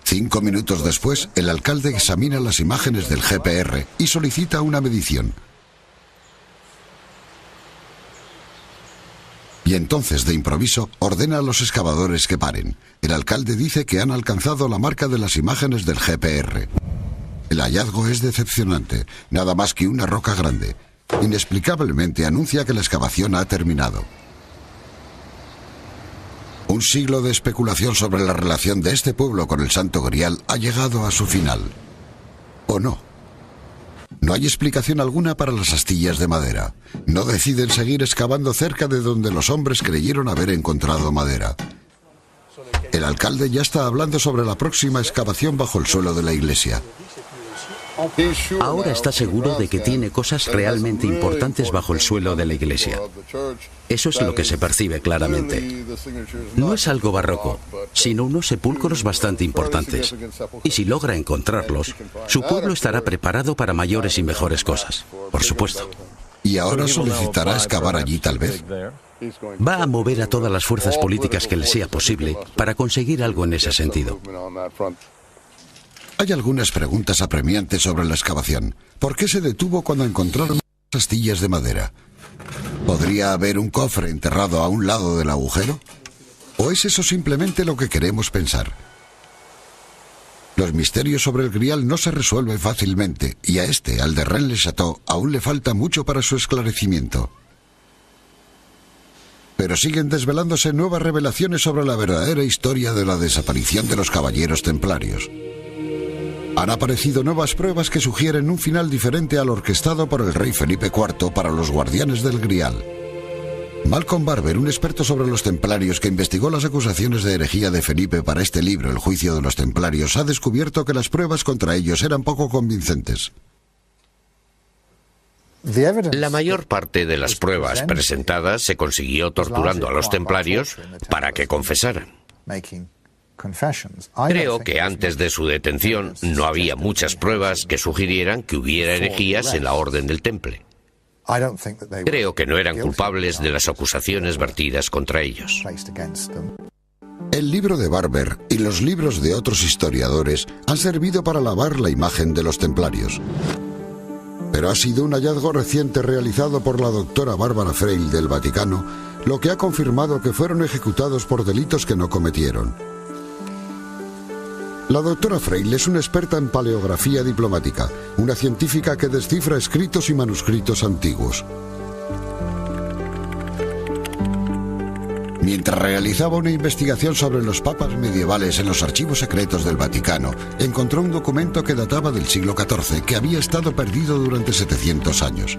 5 minutos después, el alcalde examina las imágenes del GPR y solicita una medición. Y entonces, de improviso, ordena a los excavadores que paren. El alcalde dice que han alcanzado la marca de las imágenes del GPR. El hallazgo es decepcionante, nada más que una roca grande. Inexplicablemente anuncia que la excavación ha terminado. Un siglo de especulación sobre la relación de este pueblo con el Santo Grial ha llegado a su final. ¿O no? No hay explicación alguna para las astillas de madera. No deciden seguir excavando cerca de donde los hombres creyeron haber encontrado madera. El alcalde ya está hablando sobre la próxima excavación bajo el suelo de la iglesia. Ahora está seguro de que tiene cosas realmente importantes bajo el suelo de la iglesia. Eso es lo que se percibe claramente. No es algo barroco, sino unos sepulcros bastante importantes. Y si logra encontrarlos, su pueblo estará preparado para mayores y mejores cosas, por supuesto. ¿Y ahora solicitará excavar allí tal vez? Va a mover a todas las fuerzas políticas que le sea posible para conseguir algo en ese sentido. Hay algunas preguntas apremiantes sobre la excavación. ¿Por qué se detuvo cuando encontraron astillas de madera? ¿Podría haber un cofre enterrado a un lado del agujero? ¿O es eso simplemente lo que queremos pensar? Los misterios sobre el Grial no se resuelven fácilmente, y a este, al de Rennes-le-Château, aún le falta mucho para su esclarecimiento. Pero siguen desvelándose nuevas revelaciones sobre la verdadera historia de la desaparición de los caballeros templarios. Han aparecido nuevas pruebas que sugieren un final diferente al orquestado por el rey Felipe IV para los guardianes del Grial. Malcolm Barber, un experto sobre los templarios que investigó las acusaciones de herejía de Felipe para este libro, El juicio de los templarios, ha descubierto que las pruebas contra ellos eran poco convincentes. La mayor parte de las pruebas presentadas se consiguió torturando a los templarios para que confesaran. Creo que antes de su detención no había muchas pruebas que sugirieran que hubiera herejías en la Orden del Temple. Creo que no eran culpables de las acusaciones vertidas contra ellos. El libro de Barber y los libros de otros historiadores han servido para lavar la imagen de los templarios. Pero ha sido un hallazgo reciente realizado por la doctora Bárbara Freil del Vaticano lo que ha confirmado que fueron ejecutados por delitos que no cometieron. La doctora Freil es una experta en paleografía diplomática, una científica que descifra escritos y manuscritos antiguos. Mientras realizaba una investigación sobre los papas medievales en los archivos secretos del Vaticano, encontró un documento que databa del siglo XIV, que había estado perdido durante 700 años.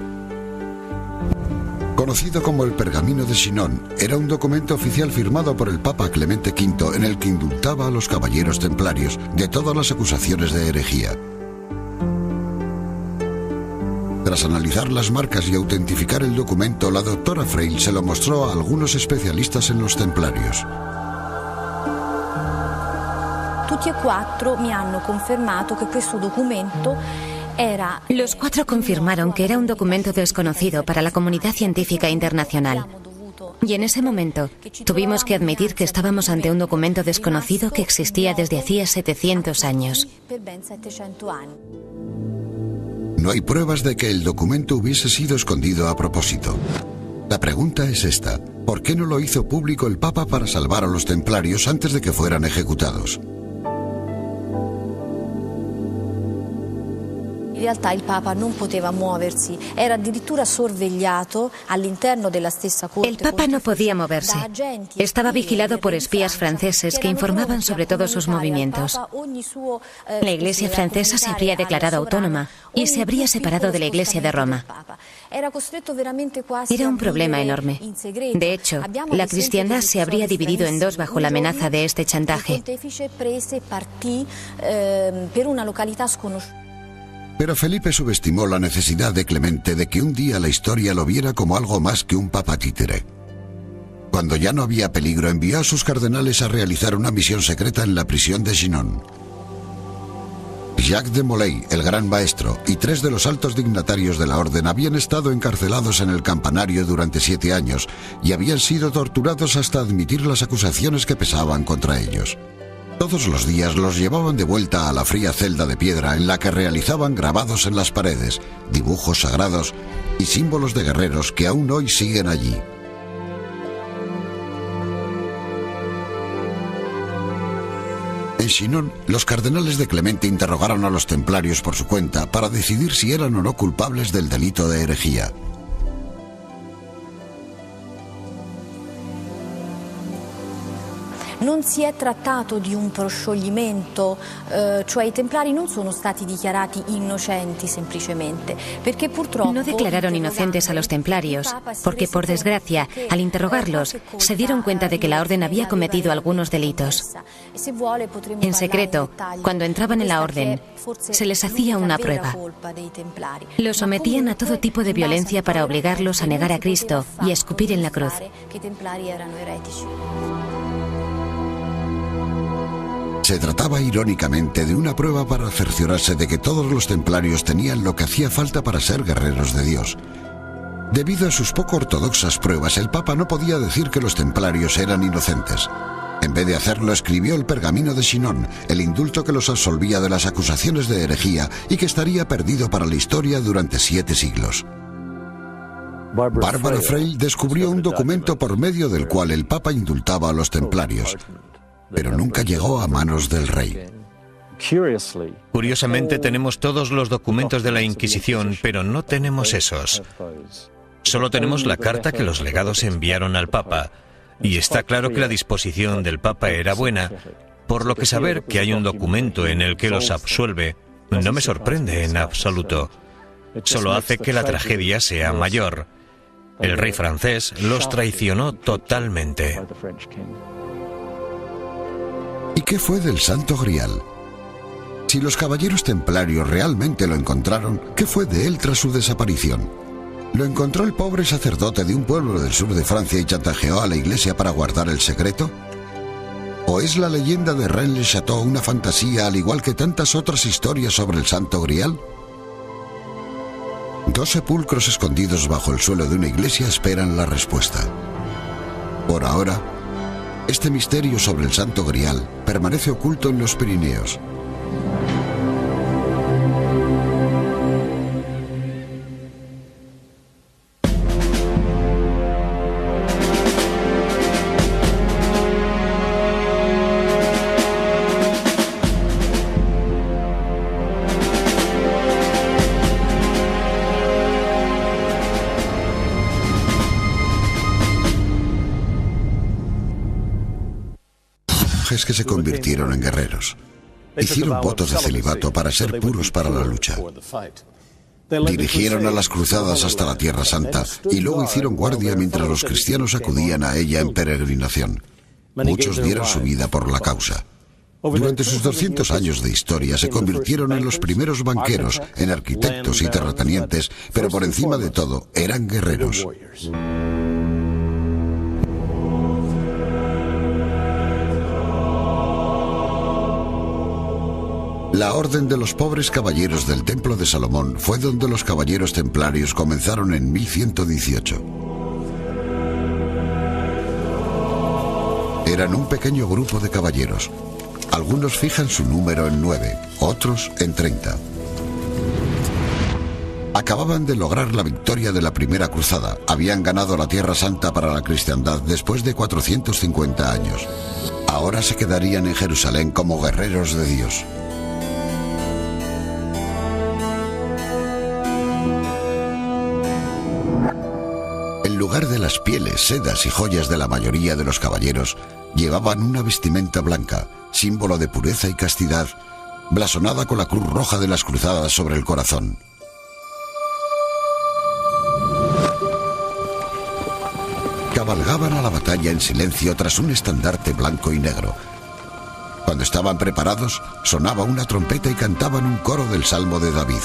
Conocido como el Pergamino de Chinon, era un documento oficial firmado por el Papa Clemente V en el que indultaba a los caballeros templarios de todas las acusaciones de herejía. Tras analizar las marcas y autentificar el documento, la doctora Freil se lo mostró a algunos especialistas en los templarios. Tutti e quattro mi hanno confermato que questo documento era... Los cuatro confirmaron que era un documento desconocido para la comunidad científica internacional. Y en ese momento tuvimos que admitir que estábamos ante un documento desconocido que existía desde hacía 700 años. No hay pruebas de que el documento hubiese sido escondido a propósito. La pregunta es esta: ¿por qué no lo hizo público el Papa para salvar a los templarios antes de que fueran ejecutados? In realtà il Papa non poteva muoversi, era addirittura sorvegliato all'interno della stessa corte. El Papa no podía moverse. Estaba vigilado por espías franceses que informaban sobre todos sus movimientos. La Iglesia francesa se habría declarado autónoma y se habría separado de la Iglesia de Roma. Era un problema enorme. De hecho, la cristiandad se habría dividido en dos bajo la amenaza de este chantaje. Pero Felipe subestimó la necesidad de Clemente de que un día la historia lo viera como algo más que un papa títere. Cuando ya no había peligro, envió a sus cardenales a realizar una misión secreta en la prisión de Chinon. Jacques de Molay, el gran maestro, y 3 de los altos dignatarios de la orden habían estado encarcelados en el campanario durante 7 años y habían sido torturados hasta admitir las acusaciones que pesaban contra ellos. Todos los días los llevaban de vuelta a la fría celda de piedra en la que realizaban grabados en las paredes, dibujos sagrados y símbolos de guerreros que aún hoy siguen allí. En Chinon, los cardenales de Clemente interrogaron a los templarios por su cuenta para decidir si eran o no culpables del delito de herejía. Non si è trattato di un proscioglimento, cioè i templari non sono stati dichiarati innocenti semplicemente, perché purtroppo... No declararon inocentes a los templarios, porque por desgracia, al interrogarlos, se dieron cuenta de que la orden había cometido algunos delitos. En secreto, cuando entraban en la orden, se les hacía una prueba. Los sometían a todo tipo de violencia para obligarlos a negar a Cristo y a escupir en la cruz. Se trataba irónicamente de una prueba para cerciorarse de que todos los templarios tenían lo que hacía falta para ser guerreros de Dios. Debido a sus poco ortodoxas pruebas, el Papa no podía decir que los templarios eran inocentes. En vez de hacerlo, escribió el Pergamino de Chinon, el indulto que los absolvía de las acusaciones de herejía y que estaría perdido para la historia durante 7 siglos. Bárbara Freil descubrió un documento por medio del cual el Papa indultaba a los templarios, pero nunca llegó a manos del rey. Curiosamente, tenemos todos los documentos de la Inquisición, pero no tenemos esos. Solo tenemos la carta que los legados enviaron al Papa, y está claro que la disposición del Papa era buena, por lo que saber que hay un documento en el que los absuelve no me sorprende en absoluto. Solo hace que la tragedia sea mayor. El rey francés los traicionó totalmente. ¿Y qué fue del Santo Grial? Si los caballeros templarios realmente lo encontraron, ¿qué fue de él tras su desaparición? ¿Lo encontró el pobre sacerdote de un pueblo del sur de Francia y chantajeó a la iglesia para guardar el secreto? ¿O es la leyenda de Rennes-le-Château una fantasía al igual que tantas otras historias sobre el Santo Grial? 2 sepulcros escondidos bajo el suelo de una iglesia esperan la respuesta. Por ahora, este misterio sobre el Santo Grial permanece oculto en los Pirineos. monjes que se convirtieron en guerreros. Hicieron votos de celibato para ser puros para la lucha. Dirigieron a las cruzadas hasta la Tierra Santa y luego hicieron guardia mientras los cristianos acudían a ella en peregrinación. Muchos dieron su vida por la causa. Durante sus 200 años de historia se convirtieron en los primeros banqueros, en arquitectos y terratenientes, pero por encima de todo eran guerreros. La Orden de los Pobres Caballeros del Templo de Salomón fue donde los caballeros templarios comenzaron en 1118. Eran un pequeño grupo de caballeros. Algunos fijan su número en 9, otros en 30. Acababan de lograr la victoria de la primera cruzada. Habían ganado la Tierra Santa para la cristiandad después de 450 años. Ahora se quedarían en Jerusalén como guerreros de Dios. En lugar de las pieles, sedas y joyas de la mayoría de los caballeros, llevaban una vestimenta blanca, símbolo de pureza y castidad, blasonada con la cruz roja de las cruzadas sobre el corazón. Cabalgaban a la batalla en silencio tras un estandarte blanco y negro. Cuando estaban preparados, sonaba una trompeta y cantaban un coro del Salmo de David.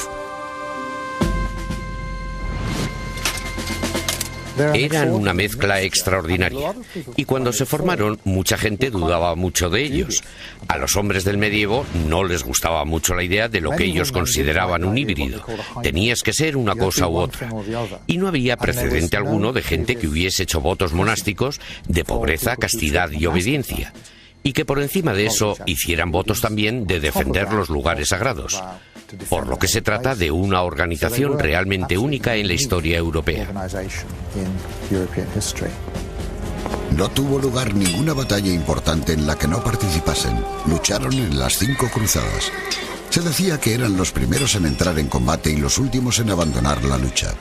Eran una mezcla extraordinaria, y cuando se formaron, mucha gente dudaba mucho de ellos. A los hombres del medievo no les gustaba mucho la idea de lo que ellos consideraban un híbrido. Tenías que ser una cosa u otra. Y no había precedente alguno de gente que hubiese hecho votos monásticos de pobreza, castidad y obediencia, y que por encima de eso hicieran votos también de defender los lugares sagrados. Por lo que se trata de una organización realmente única en la historia europea. No tuvo lugar ninguna batalla importante en la que no participasen. Lucharon en las 5 cruzadas. Se decía que eran los primeros en entrar en combate y los últimos en abandonar la lucha.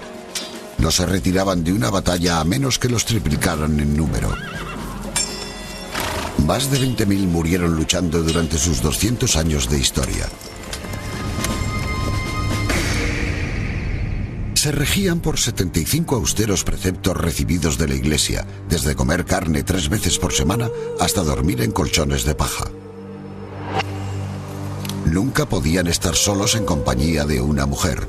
No se retiraban de una batalla a menos que los triplicaran en número. Más de 20.000 murieron luchando durante sus 200 años de historia. Se regían por 75 austeros preceptos recibidos de la Iglesia, desde comer carne 3 veces por semana hasta dormir en colchones de paja. Nunca podían estar solos en compañía de una mujer.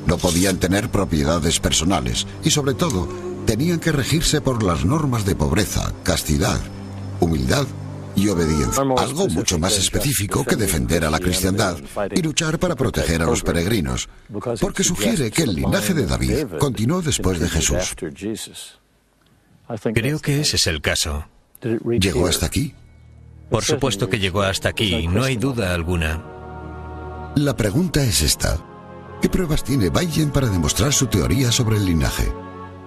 No podían tener propiedades personales y, sobre todo, tenían que regirse por las normas de pobreza, castidad, humildad y obediencia. Algo mucho más específico que defender a la cristiandad y luchar para proteger a los peregrinos, porque sugiere que el linaje de David continuó después de Jesús. Creo que ese es el caso. ¿Llegó hasta aquí? Por supuesto que llegó hasta aquí, no hay duda alguna. La pregunta es esta: ¿qué pruebas tiene Bayen para demostrar su teoría sobre el linaje?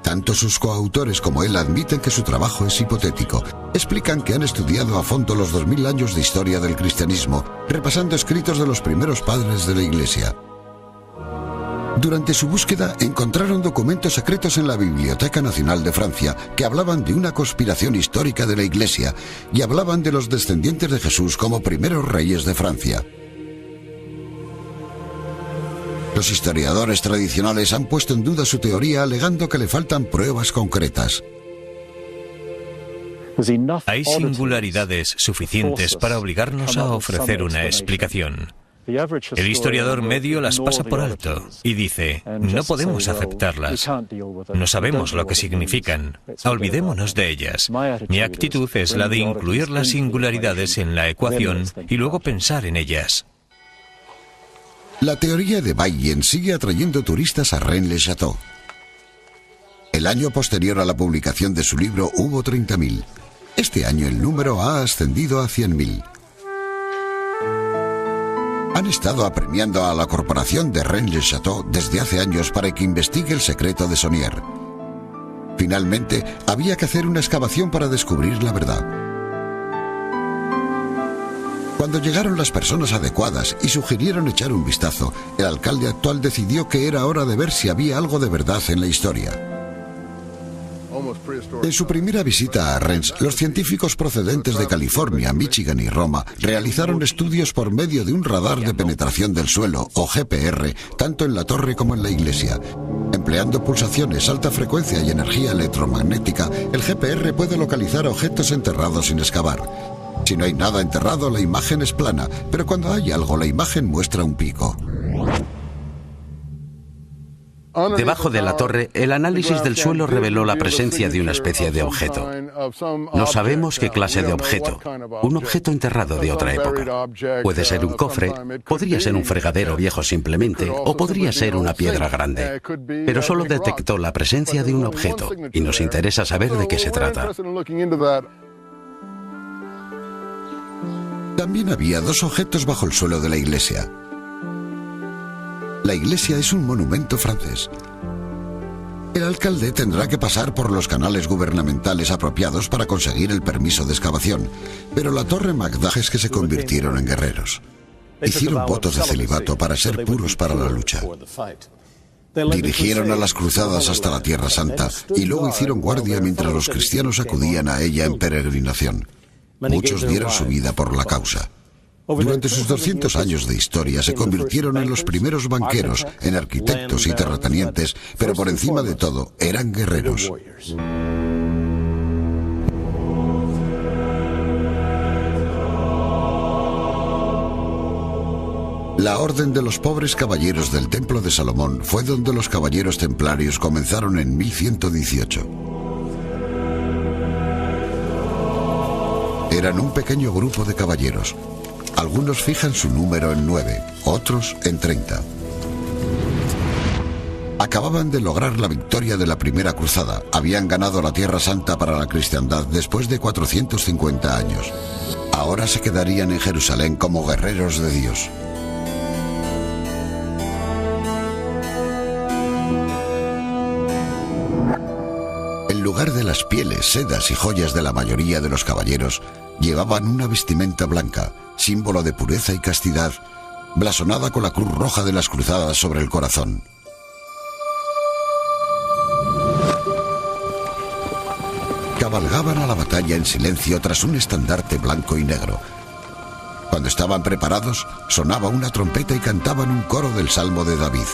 Tanto sus coautores como él admiten que su trabajo es hipotético. Explican que han estudiado a fondo los 2000 años de historia del cristianismo, repasando escritos de los primeros padres de la Iglesia. Durante su búsqueda encontraron documentos secretos en la Biblioteca Nacional de Francia que hablaban de una conspiración histórica de la Iglesia y hablaban de los descendientes de Jesús como primeros reyes de Francia. Los historiadores tradicionales han puesto en duda su teoría alegando que le faltan pruebas concretas. Hay singularidades suficientes para obligarnos a ofrecer una explicación. El historiador medio las pasa por alto y dice, no podemos aceptarlas. No sabemos lo que significan. Olvidémonos de ellas. Mi actitud es la de incluir las singularidades en la ecuación y luego pensar en ellas. La teoría de Bayen sigue atrayendo turistas a Rennes-le-Château. El año posterior a la publicación de su libro hubo 30.000. Este año el número ha ascendido a 100.000. Han estado apremiando a la corporación de Rennes-le-Château desde hace años para que investigue el secreto de Saunier. Finalmente, había que hacer una excavación para descubrir la verdad. Cuando llegaron las personas adecuadas y sugirieron echar un vistazo, el alcalde actual decidió que era hora de ver si había algo de verdad en la historia. En su primera visita a Rennes, los científicos procedentes de California, Michigan y Roma realizaron estudios por medio de un radar de penetración del suelo, o GPR, tanto en la torre como en la iglesia. Empleando pulsaciones, alta frecuencia y energía electromagnética, el GPR puede localizar objetos enterrados sin excavar. Si no hay nada enterrado, la imagen es plana, pero cuando hay algo, la imagen muestra un pico. Debajo de la torre, el análisis del suelo reveló la presencia de una especie de objeto. No sabemos qué clase de objeto. Un objeto enterrado de otra época. Puede ser un cofre, podría ser un fregadero viejo simplemente, o podría ser una piedra grande. Pero solo detectó la presencia de un objeto, y nos interesa saber de qué se trata. También había dos objetos bajo el suelo de la iglesia. La iglesia es un monumento francés. El alcalde tendrá que pasar por los canales gubernamentales apropiados para conseguir el permiso de excavación, pero la torre Macduff es que se convirtieron en guerreros. Hicieron votos de celibato para ser puros para la lucha. Dirigieron a las cruzadas hasta la Tierra Santa y luego hicieron guardia mientras los cristianos acudían a ella en peregrinación. Muchos dieron su vida por la causa. Durante sus 200 años de historia se convirtieron en los primeros banqueros, en arquitectos y terratenientes, pero por encima de todo eran guerreros. La Orden de los Pobres Caballeros del Templo de Salomón fue donde los caballeros templarios comenzaron en 1118. Eran un pequeño grupo de caballeros. Algunos fijan su número en 9, otros en 30. Acababan de lograr la victoria de la primera cruzada. Habían ganado la Tierra Santa para la cristiandad después de 450 años. Ahora se quedarían en Jerusalén como guerreros de Dios. En lugar de las pieles, sedas y joyas de la mayoría de los caballeros, llevaban una vestimenta blanca, símbolo de pureza y castidad, blasonada con la cruz roja de las cruzadas sobre el corazón. Cabalgaban a la batalla en silencio tras un estandarte blanco y negro. Cuando estaban preparados, sonaba una trompeta y cantaban un coro del Salmo de David.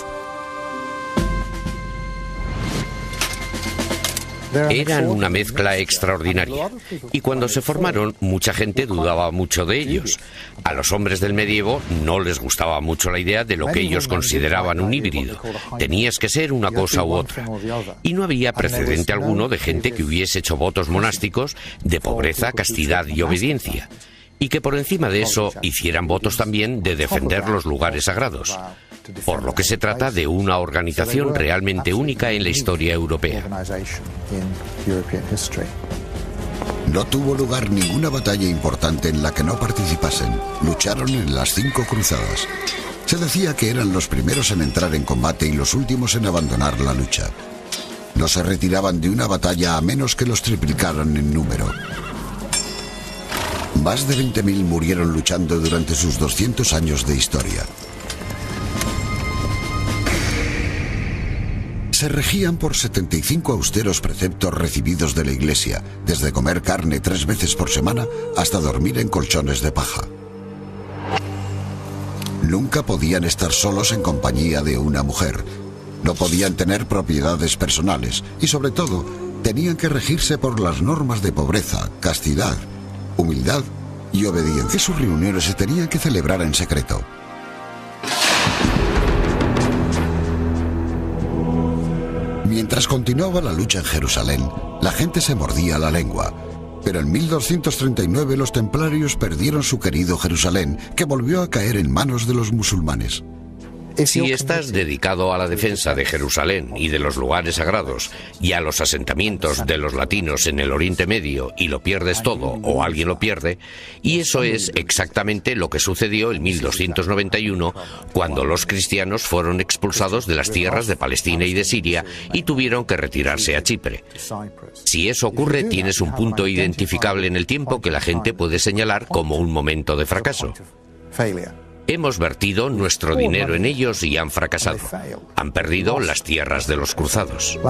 Eran una mezcla extraordinaria, y cuando se formaron, mucha gente dudaba mucho de ellos. A los hombres del medievo no les gustaba mucho la idea de lo que ellos consideraban un híbrido. Tenías que ser una cosa u otra. Y no había precedente alguno de gente que hubiese hecho votos monásticos de pobreza, castidad y obediencia, y que por encima de eso hicieran votos también de defender los lugares sagrados. Por lo que se trata de una organización realmente única en la historia europea. No tuvo lugar ninguna batalla importante en la que no participasen. Lucharon en las 5 cruzadas. Se decía que eran los primeros en entrar en combate y los últimos en abandonar la lucha. No se retiraban de una batalla a menos que los triplicaran en número. Más de 20.000 murieron luchando durante sus 200 años de historia. Se regían por 75 austeros preceptos recibidos de la Iglesia, desde comer carne 3 veces por semana hasta dormir en colchones de paja. Nunca podían estar solos en compañía de una mujer. No podían tener propiedades personales y, sobre todo, tenían que regirse por las normas de pobreza, castidad, humildad y obediencia. Sus reuniones se tenían que celebrar en secreto. Mientras continuaba la lucha en Jerusalén, la gente se mordía la lengua. Pero en 1239 los templarios perdieron su querido Jerusalén, que volvió a caer en manos de los musulmanes. Si estás dedicado a la defensa de Jerusalén y de los lugares sagrados y a los asentamientos de los latinos en el Oriente Medio y lo pierdes todo o alguien lo pierde, y eso es exactamente lo que sucedió en 1291 cuando los cristianos fueron expulsados de las tierras de Palestina y de Siria y tuvieron que retirarse a Chipre. Si eso ocurre, tienes un punto identificable en el tiempo que la gente puede señalar como un momento de fracaso. Hemos vertido nuestro dinero en ellos y han fracasado. Han perdido las tierras de los cruzados.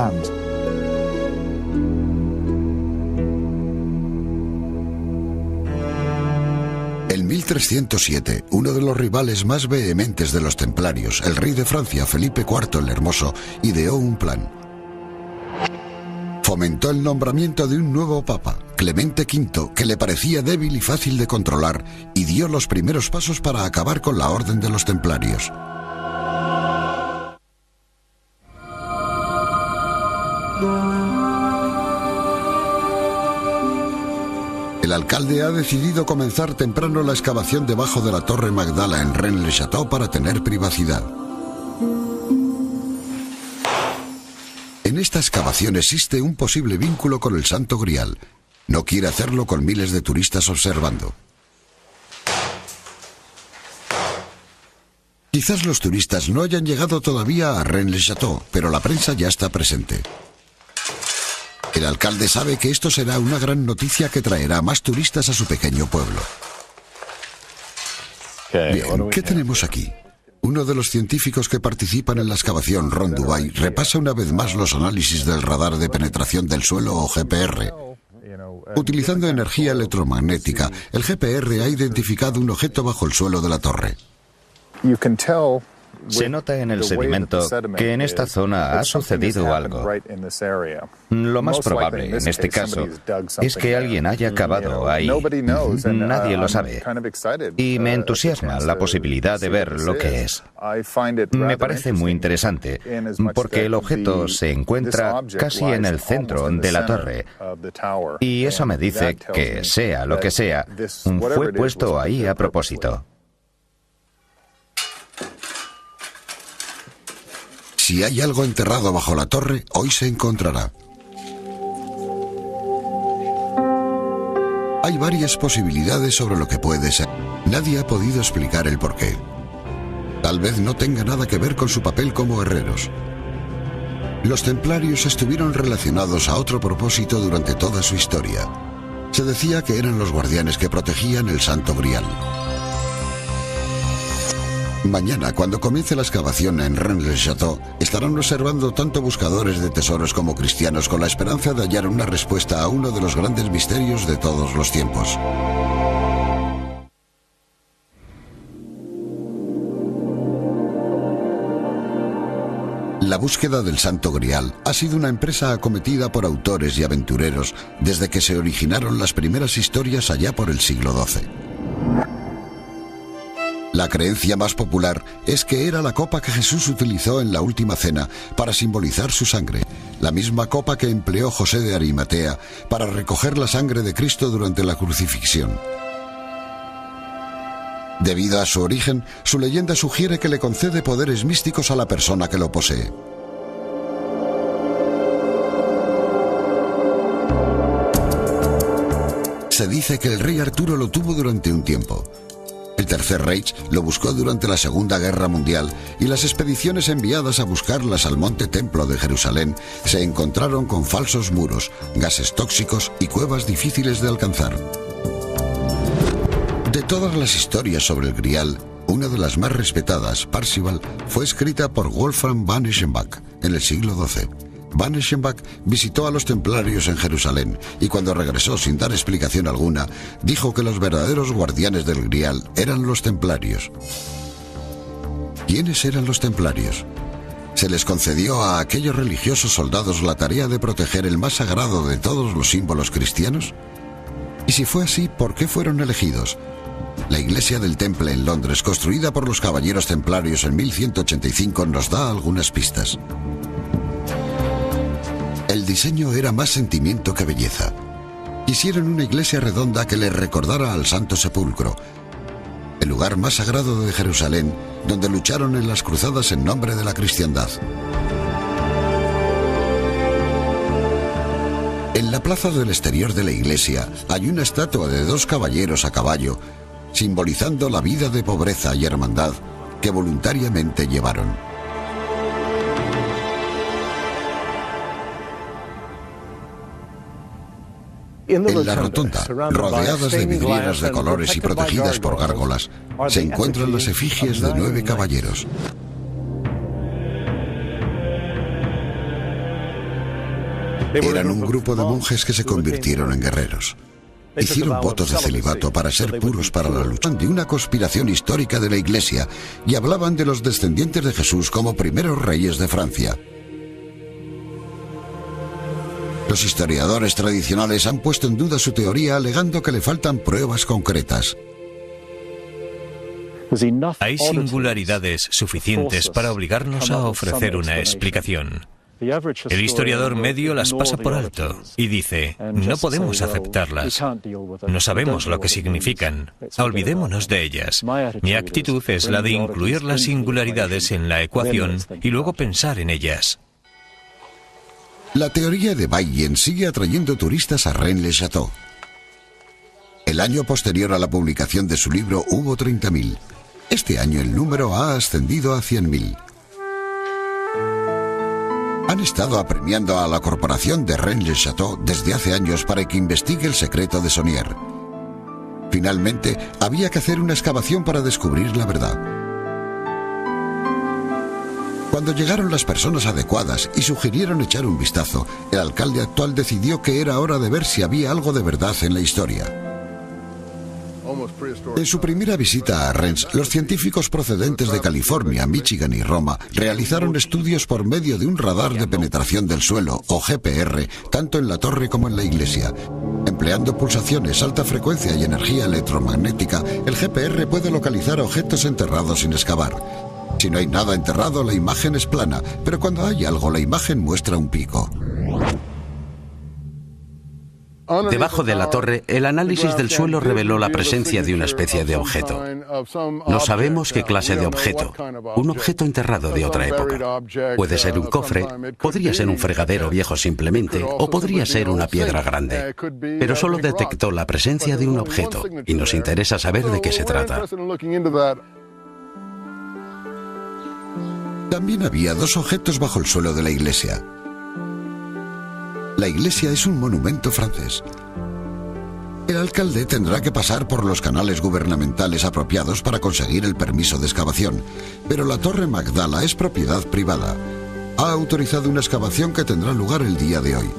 En 1307, uno de los rivales más vehementes de los templarios, el rey de Francia, Felipe IV el Hermoso, ideó un plan. Fomentó el nombramiento de un nuevo papa, Clemente V, que le parecía débil y fácil de controlar, y dio los primeros pasos para acabar con la orden de los templarios. El alcalde ha decidido comenzar temprano la excavación debajo de la Torre Magdala en Rennes-le-Château para tener privacidad. En esta excavación existe un posible vínculo con el Santo Grial. No quiere hacerlo con miles de turistas observando. Quizás los turistas no hayan llegado todavía a Rennes-le-Château, pero la prensa ya está presente. El alcalde sabe que esto será una gran noticia que traerá más turistas a su pequeño pueblo. Bien, ¿qué tenemos aquí? Uno de los científicos que participan en la excavación, Ron Dubai, repasa una vez más los análisis del radar de penetración del suelo o GPR. Utilizando energía electromagnética, el GPR ha identificado un objeto bajo el suelo de la torre. Se nota en el sedimento que en esta zona ha sucedido algo. Lo más probable en este caso es que alguien haya cavado ahí. Nadie lo sabe. Y me entusiasma la posibilidad de ver lo que es. Me parece muy interesante porque el objeto se encuentra casi en el centro de la torre. Y eso me dice que, sea lo que sea, fue puesto ahí a propósito. Si hay algo enterrado bajo la torre, hoy se encontrará. Hay varias posibilidades sobre lo que puede ser. Nadie ha podido explicar el porqué. Tal vez no tenga nada que ver con su papel como guerreros. Los templarios estuvieron relacionados a otro propósito durante toda su historia. Se decía que eran los guardianes que protegían el Santo Grial. Mañana, cuando comience la excavación en Rennes-le-Château, estarán observando tanto buscadores de tesoros como cristianos con la esperanza de hallar una respuesta a uno de los grandes misterios de todos los tiempos. La búsqueda del Santo Grial ha sido una empresa acometida por autores y aventureros desde que se originaron las primeras historias allá por el siglo XII. La creencia más popular es que era la copa que Jesús utilizó en la última cena para simbolizar su sangre, la misma copa que empleó José de Arimatea para recoger la sangre de Cristo durante la crucifixión. Debido a su origen, su leyenda sugiere que le concede poderes místicos a la persona que lo posee. Se dice que el rey Arturo lo tuvo durante un tiempo. El Tercer Reich lo buscó durante la Segunda Guerra Mundial y las expediciones enviadas a buscarlas al Monte Templo de Jerusalén se encontraron con falsos muros, gases tóxicos y cuevas difíciles de alcanzar. De todas las historias sobre el Grial, una de las más respetadas, Parzival, fue escrita por Wolfram von Eschenbach en el siglo XII. Von Eschenbach visitó a los templarios en Jerusalén y cuando regresó sin dar explicación alguna, dijo que los verdaderos guardianes del Grial eran los templarios. ¿Quiénes eran los templarios? Se les concedió a aquellos religiosos soldados la tarea de proteger el más sagrado de todos los símbolos cristianos. Y si fue así, ¿por qué fueron elegidos? La iglesia del Temple en Londres, construida por los caballeros templarios en 1185, nos da algunas pistas. El diseño era más sentimiento que belleza. Quisieron una iglesia redonda que les recordara al Santo Sepulcro, el lugar más sagrado de Jerusalén, donde lucharon en las cruzadas en nombre de la cristiandad. En la plaza del exterior de la iglesia hay una estatua de dos caballeros a caballo, simbolizando la vida de pobreza y hermandad que voluntariamente llevaron. En la rotonda, rodeadas de vidrieras de colores y protegidas por gárgolas, se encuentran las efigies de 9 caballeros. Eran un grupo de monjes que se convirtieron en guerreros. Hicieron votos de celibato para ser puros para la lucha de una conspiración histórica de la Iglesia y hablaban de los descendientes de Jesús como primeros reyes de Francia. Los historiadores tradicionales han puesto en duda su teoría alegando que le faltan pruebas concretas. Hay singularidades suficientes para obligarnos a ofrecer una explicación. El historiador medio las pasa por alto y dice, no podemos aceptarlas, no sabemos lo que significan, olvidémonos de ellas. Mi actitud es la de incluir las singularidades en la ecuación y luego pensar en ellas. La teoría de Bayes sigue atrayendo turistas a Rennes-le-Château. El año posterior a la publicación de su libro hubo 30.000. Este año el número ha ascendido a 100.000. Han estado apremiando a la corporación de Rennes-le-Château desde hace años para que investigue el secreto de Saunier. Finalmente, había que hacer una excavación para descubrir la verdad. Cuando llegaron las personas adecuadas y sugirieron echar un vistazo, el alcalde actual decidió que era hora de ver si había algo de verdad en la historia. En su primera visita a Rennes, los científicos procedentes de California, Michigan y Roma realizaron estudios por medio de un radar de penetración del suelo, o GPR, tanto en la torre como en la iglesia. Empleando pulsaciones, alta frecuencia y energía electromagnética, el GPR puede localizar objetos enterrados sin excavar. Si no hay nada enterrado, la imagen es plana, pero cuando hay algo, la imagen muestra un pico. Debajo de la torre, el análisis del suelo reveló la presencia de una especie de objeto. No sabemos qué clase de objeto. Un objeto enterrado de otra época. Puede ser un cofre, podría ser un fregadero viejo simplemente, o podría ser una piedra grande. Pero solo detectó la presencia de un objeto, y nos interesa saber de qué se trata. También había dos objetos bajo el suelo de la iglesia. La iglesia es un monumento francés. El alcalde tendrá que pasar por los canales gubernamentales apropiados para conseguir el permiso de excavación, pero la Torre Magdala es propiedad privada. Ha autorizado una excavación que tendrá lugar el día de hoy.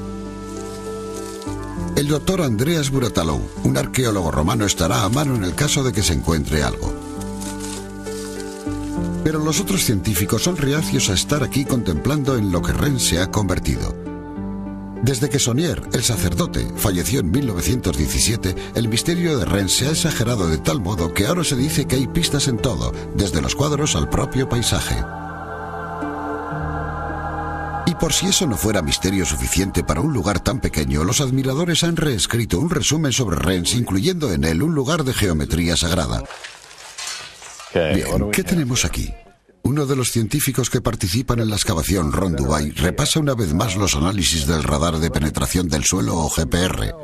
El doctor Andreas Buratalou, un arqueólogo romano, estará a mano en el caso de que se encuentre algo. Pero los otros científicos son reacios a estar aquí contemplando en lo que Rennes se ha convertido. Desde que Saunier, el sacerdote, falleció en 1917, el misterio de Rennes se ha exagerado de tal modo que ahora se dice que hay pistas en todo, desde los cuadros al propio paisaje. Y por si eso no fuera misterio suficiente para un lugar tan pequeño, los admiradores han reescrito un resumen sobre Rennes, incluyendo en él un lugar de geometría sagrada. Bien, ¿qué tenemos aquí? Uno de los científicos que participan en la excavación, Ron Dubai, repasa una vez más los análisis del radar de penetración del suelo o GPR.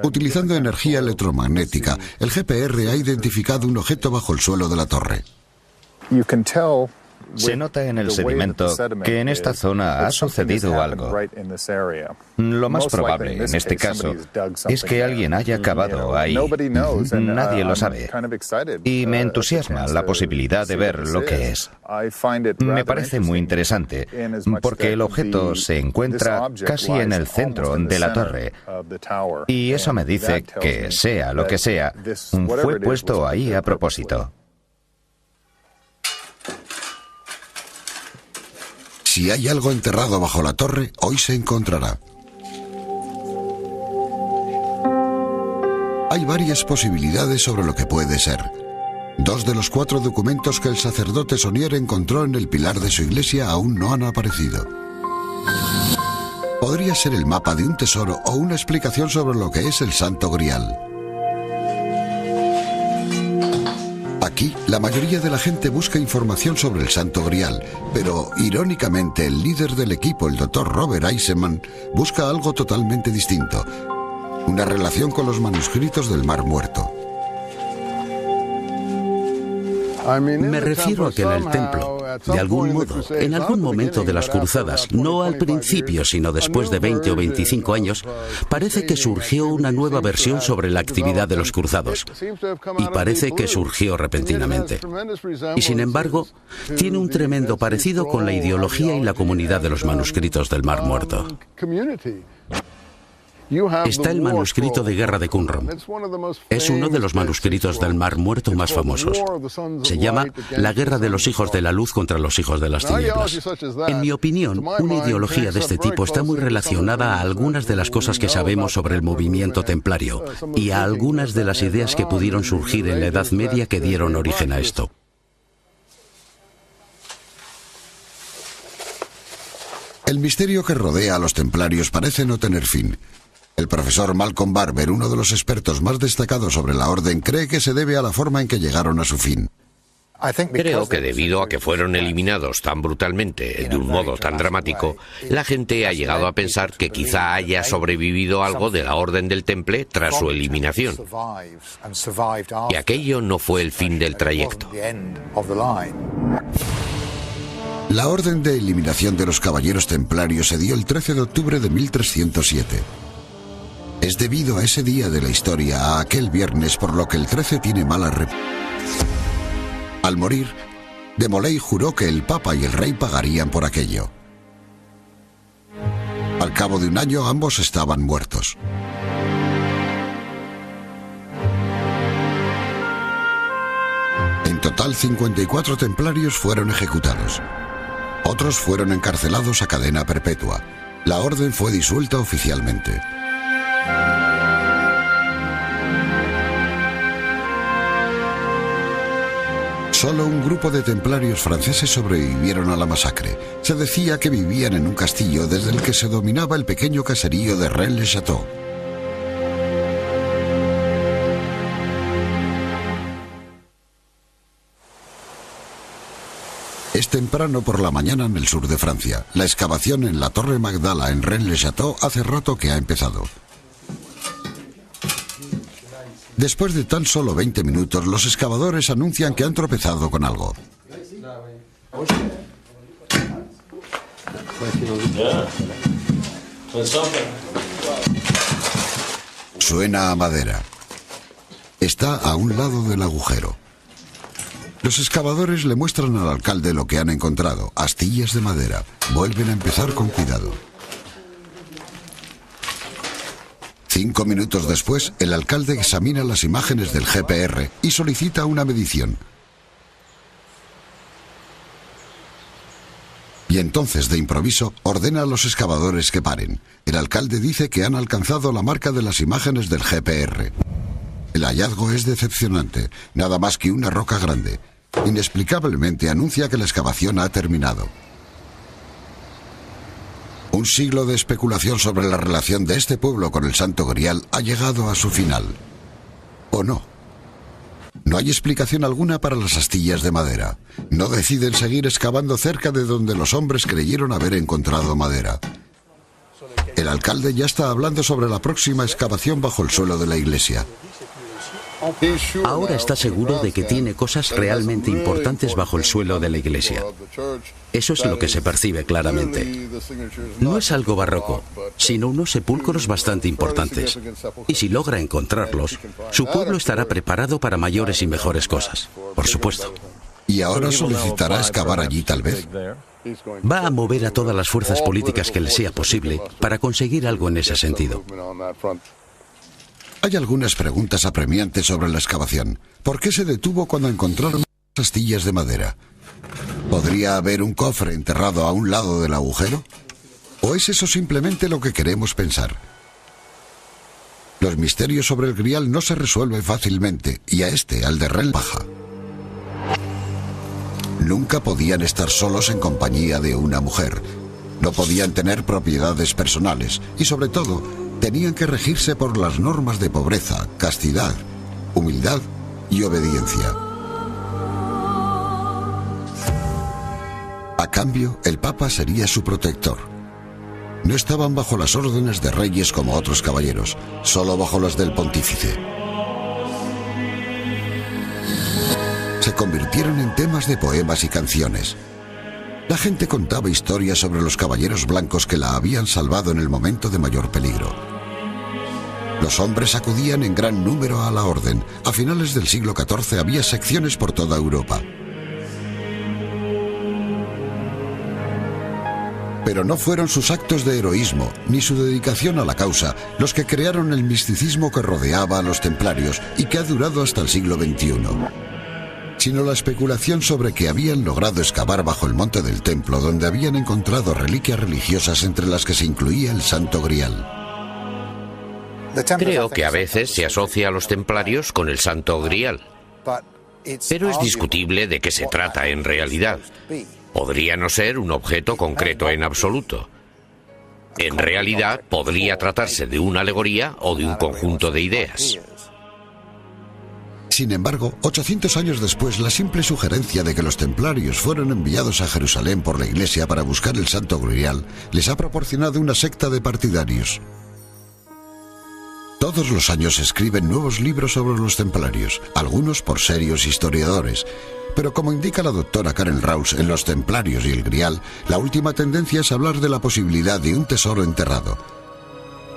Utilizando energía electromagnética, el GPR ha identificado un objeto bajo el suelo de la torre. Se nota en el sedimento que en esta zona ha sucedido algo. Lo más probable en este caso es que alguien haya cavado ahí. Nadie lo sabe. Y me entusiasma la posibilidad de ver lo que es. Me parece muy interesante porque el objeto se encuentra casi en el centro de la torre. Y eso me dice que, sea lo que sea, fue puesto ahí a propósito. Si hay algo enterrado bajo la torre, hoy se encontrará. Hay varias posibilidades sobre lo que puede ser. 2 de los 4 documentos que el sacerdote Saunier encontró en el pilar de su iglesia aún no han aparecido. Podría ser el mapa de un tesoro o una explicación sobre lo que es el Santo Grial. Aquí, la mayoría de la gente busca información sobre el Santo Grial, pero, irónicamente, el líder del equipo, el Dr. Robert Eisenman, busca algo totalmente distinto. Una relación con los manuscritos del Mar Muerto. Me refiero a que en el templo, de algún modo, en algún momento de las cruzadas, no al principio, sino después de 20 o 25 años, parece que surgió una nueva versión sobre la actividad de los cruzados. Y parece que surgió repentinamente. Y sin embargo, tiene un tremendo parecido con la ideología y la comunidad de los manuscritos del Mar Muerto. Está el manuscrito de guerra de Qumran. Es uno de los manuscritos del Mar Muerto más famosos. Se llama La guerra de los hijos de la luz contra los hijos de las tinieblas. En mi opinión, una ideología de este tipo está muy relacionada a algunas de las cosas que sabemos sobre el movimiento templario y a algunas de las ideas que pudieron surgir en la Edad Media que dieron origen a esto. El misterio que rodea a los templarios parece no tener fin. El profesor Malcolm Barber, uno de los expertos más destacados sobre la orden, cree que se debe a la forma en que llegaron a su fin. Creo que debido a que fueron eliminados tan brutalmente, de un modo tan dramático, la gente ha llegado a pensar que quizá haya sobrevivido algo de la Orden del Temple tras su eliminación. Y aquello no fue el fin del trayecto. La orden de eliminación de los caballeros templarios se dio el 13 de octubre de 1307. Es debido a ese día de la historia, a aquel viernes, por lo que el 13 tiene mala reputación. Al morir, de Molay juró que el Papa y el Rey pagarían por aquello. Al cabo de un año, ambos estaban muertos. En total, 54 templarios fueron ejecutados. Otros fueron encarcelados a cadena perpetua. La orden fue disuelta oficialmente. Solo un grupo de templarios franceses sobrevivieron a la masacre. Se decía que vivían en un castillo desde el que se dominaba el pequeño caserío de Rennes-le-Château. Es temprano por la mañana en el sur de Francia. La excavación en la Torre Magdala en Rennes-le-Château hace rato que ha empezado. Después de tan solo 20 minutos, los excavadores anuncian que han tropezado con algo. Suena a madera. Está a un lado del agujero. Los excavadores le muestran al alcalde lo que han encontrado, astillas de madera. Vuelven a empezar con cuidado. 5 minutos después, el alcalde examina las imágenes del GPR y solicita una medición. Y entonces, de improviso, ordena a los excavadores que paren. El alcalde dice que han alcanzado la marca de las imágenes del GPR. El hallazgo es decepcionante, nada más que una roca grande. Inexplicablemente anuncia que la excavación ha terminado. Un siglo de especulación sobre la relación de este pueblo con el Santo Grial ha llegado a su final. ¿O no? No hay explicación alguna para las astillas de madera. No deciden seguir excavando cerca de donde los hombres creyeron haber encontrado madera. El alcalde ya está hablando sobre la próxima excavación bajo el suelo de la iglesia. Ahora está seguro de que tiene cosas realmente importantes bajo el suelo de la iglesia. Eso es lo que se percibe claramente. No es algo barroco, sino unos sepulcros bastante importantes. Y si logra encontrarlos, su pueblo estará preparado para mayores y mejores cosas, por supuesto. ¿Y ahora solicitará excavar allí tal vez? Va a mover a todas las fuerzas políticas que le sea posible para conseguir algo en ese sentido. Hay algunas preguntas apremiantes sobre la excavación. ¿Por qué se detuvo cuando encontraron astillas de madera? ¿Podría haber un cofre enterrado a un lado del agujero? ¿O es eso simplemente lo que queremos pensar? Los misterios sobre el Grial no se resuelven fácilmente, y a este, al de Rennes, baja. Nunca podían estar solos en compañía de una mujer. No podían tener propiedades personales, y sobre todo, tenían que regirse por las normas de pobreza, castidad, humildad y obediencia. A cambio, el Papa sería su protector. No estaban bajo las órdenes de reyes como otros caballeros, solo bajo las del pontífice. Se convirtieron en temas de poemas y canciones. La gente contaba historias sobre los caballeros blancos que la habían salvado en el momento de mayor peligro. Los hombres acudían en gran número a la orden. A finales del siglo XIV había secciones por toda Europa. Pero no fueron sus actos de heroísmo ni su dedicación a la causa los que crearon el misticismo que rodeaba a los templarios y que ha durado hasta el siglo XXI, sino la especulación sobre que habían logrado excavar bajo el monte del templo, donde habían encontrado reliquias religiosas entre las que se incluía el Santo Grial. Creo que a veces se asocia a los templarios con el Santo Grial, pero es discutible de qué se trata en realidad. Podría no ser un objeto concreto en absoluto. En realidad, podría tratarse de una alegoría o de un conjunto de ideas. Sin embargo, 800 años después, la simple sugerencia de que los templarios fueron enviados a Jerusalén por la Iglesia para buscar el Santo Grial les ha proporcionado una secta de partidarios. Todos los años se escriben nuevos libros sobre los templarios, algunos por serios historiadores. Pero como indica la doctora Karen Rouse en Los Templarios y el Grial, la última tendencia es hablar de la posibilidad de un tesoro enterrado.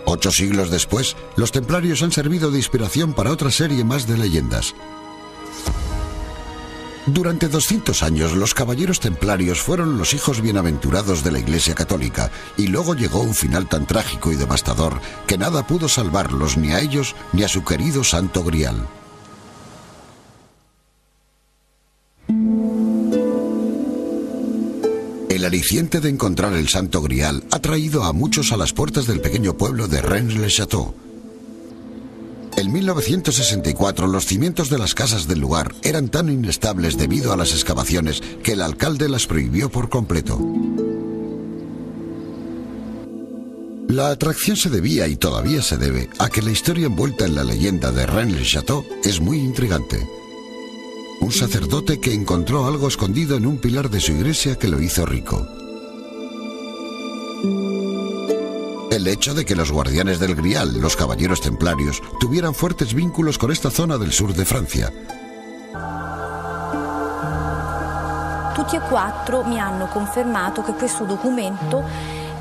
8 siglos después, los templarios han servido de inspiración para otra serie más de leyendas. Durante 200 años, los caballeros templarios fueron los hijos bienaventurados de la Iglesia Católica, y luego llegó un final tan trágico y devastador que nada pudo salvarlos ni a ellos ni a su querido Santo Grial. El aliciente de encontrar el Santo Grial ha traído a muchos a las puertas del pequeño pueblo de Rennes-le-Château. En 1964 los cimientos de las casas del lugar eran tan inestables debido a las excavaciones que el alcalde las prohibió por completo. La atracción se debía y todavía se debe a que la historia envuelta en la leyenda de Rennes-le-Château es muy intrigante. Un sacerdote que encontró algo escondido en un pilar de su iglesia que lo hizo rico. El hecho de que los guardianes del Grial, los caballeros templarios, tuvieran fuertes vínculos con esta zona del sur de Francia. Tutti e quattro mi hanno confermato que questo documento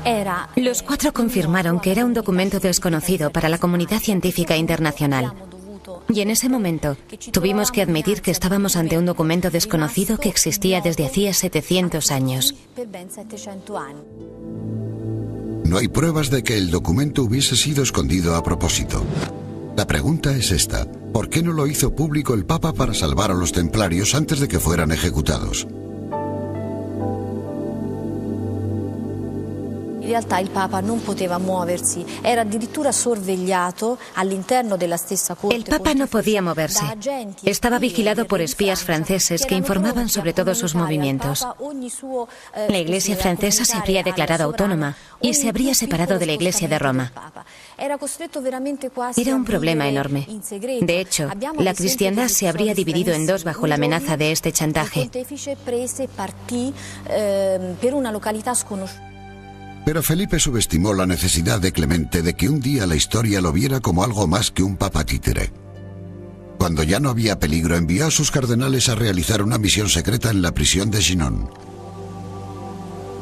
era... Los 4 confirmaron que era un documento desconocido para la comunidad científica internacional. Y en ese momento tuvimos que admitir que estábamos ante un documento desconocido que existía desde hacía 700 años. No hay pruebas de que el documento hubiese sido escondido a propósito. La pregunta es esta: ¿por qué no lo hizo público el Papa para salvar a los templarios antes de que fueran ejecutados? In realtà il Papa non poteva muoversi, era addirittura sorvegliato all'interno della stessa corte. El Papa no podía moverse. Estaba vigilado por espías franceses que informaban sobre todos sus movimientos. La Iglesia francesa se habría declarado autónoma y se habría separado de la Iglesia de Roma. Era un problema enorme. De hecho, la cristiandad se habría dividido en 2 bajo la amenaza de este chantaje. Pero Felipe subestimó la necesidad de Clemente de que un día la historia lo viera como algo más que un papa títere. Cuando ya no había peligro, envió a sus cardenales a realizar una misión secreta en la prisión de Chinon.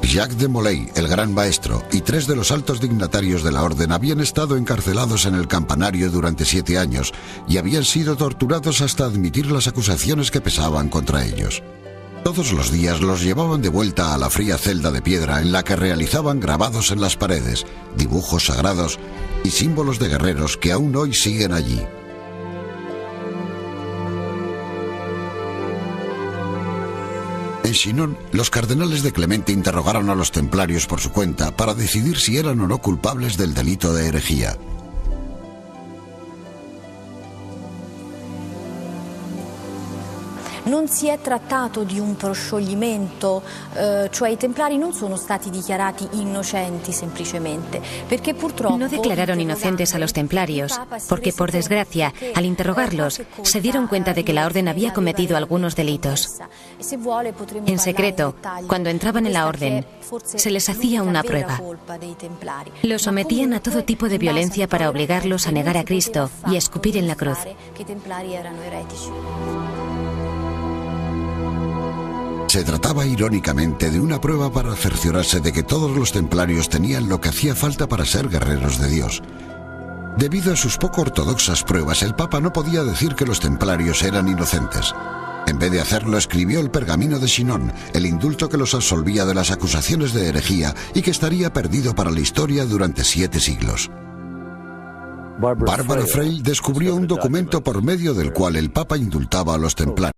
Jacques de Molay, el gran maestro, y 3 de los altos dignatarios de la orden habían estado encarcelados en el campanario durante 7 años y habían sido torturados hasta admitir las acusaciones que pesaban contra ellos. Todos los días los llevaban de vuelta a la fría celda de piedra en la que realizaban grabados en las paredes, dibujos sagrados y símbolos de guerreros que aún hoy siguen allí. En Chinon, los cardenales de Clemente interrogaron a los templarios por su cuenta para decidir si eran o no culpables del delito de herejía. Non si è trattato di un proscioglimento, cioè i templari non sono stati dichiarati innocenti semplicemente, perché purtroppo... No declararon inocentes a los templarios, porque por desgracia, al interrogarlos, se dieron cuenta de que la orden había cometido algunos delitos. En secreto, cuando entraban en la orden, se les hacía una prueba. Los sometían a todo tipo de violencia para obligarlos a negar a Cristo y a escupir en la cruz. Se trataba irónicamente de una prueba para cerciorarse de que todos los templarios tenían lo que hacía falta para ser guerreros de Dios. Debido a sus poco ortodoxas pruebas, el Papa no podía decir que los templarios eran inocentes. En vez de hacerlo, escribió el Pergamino de Chinon, el indulto que los absolvía de las acusaciones de herejía y que estaría perdido para la historia durante 7 siglos. Bárbara Freil descubrió un documento por medio del cual el Papa indultaba a los templarios.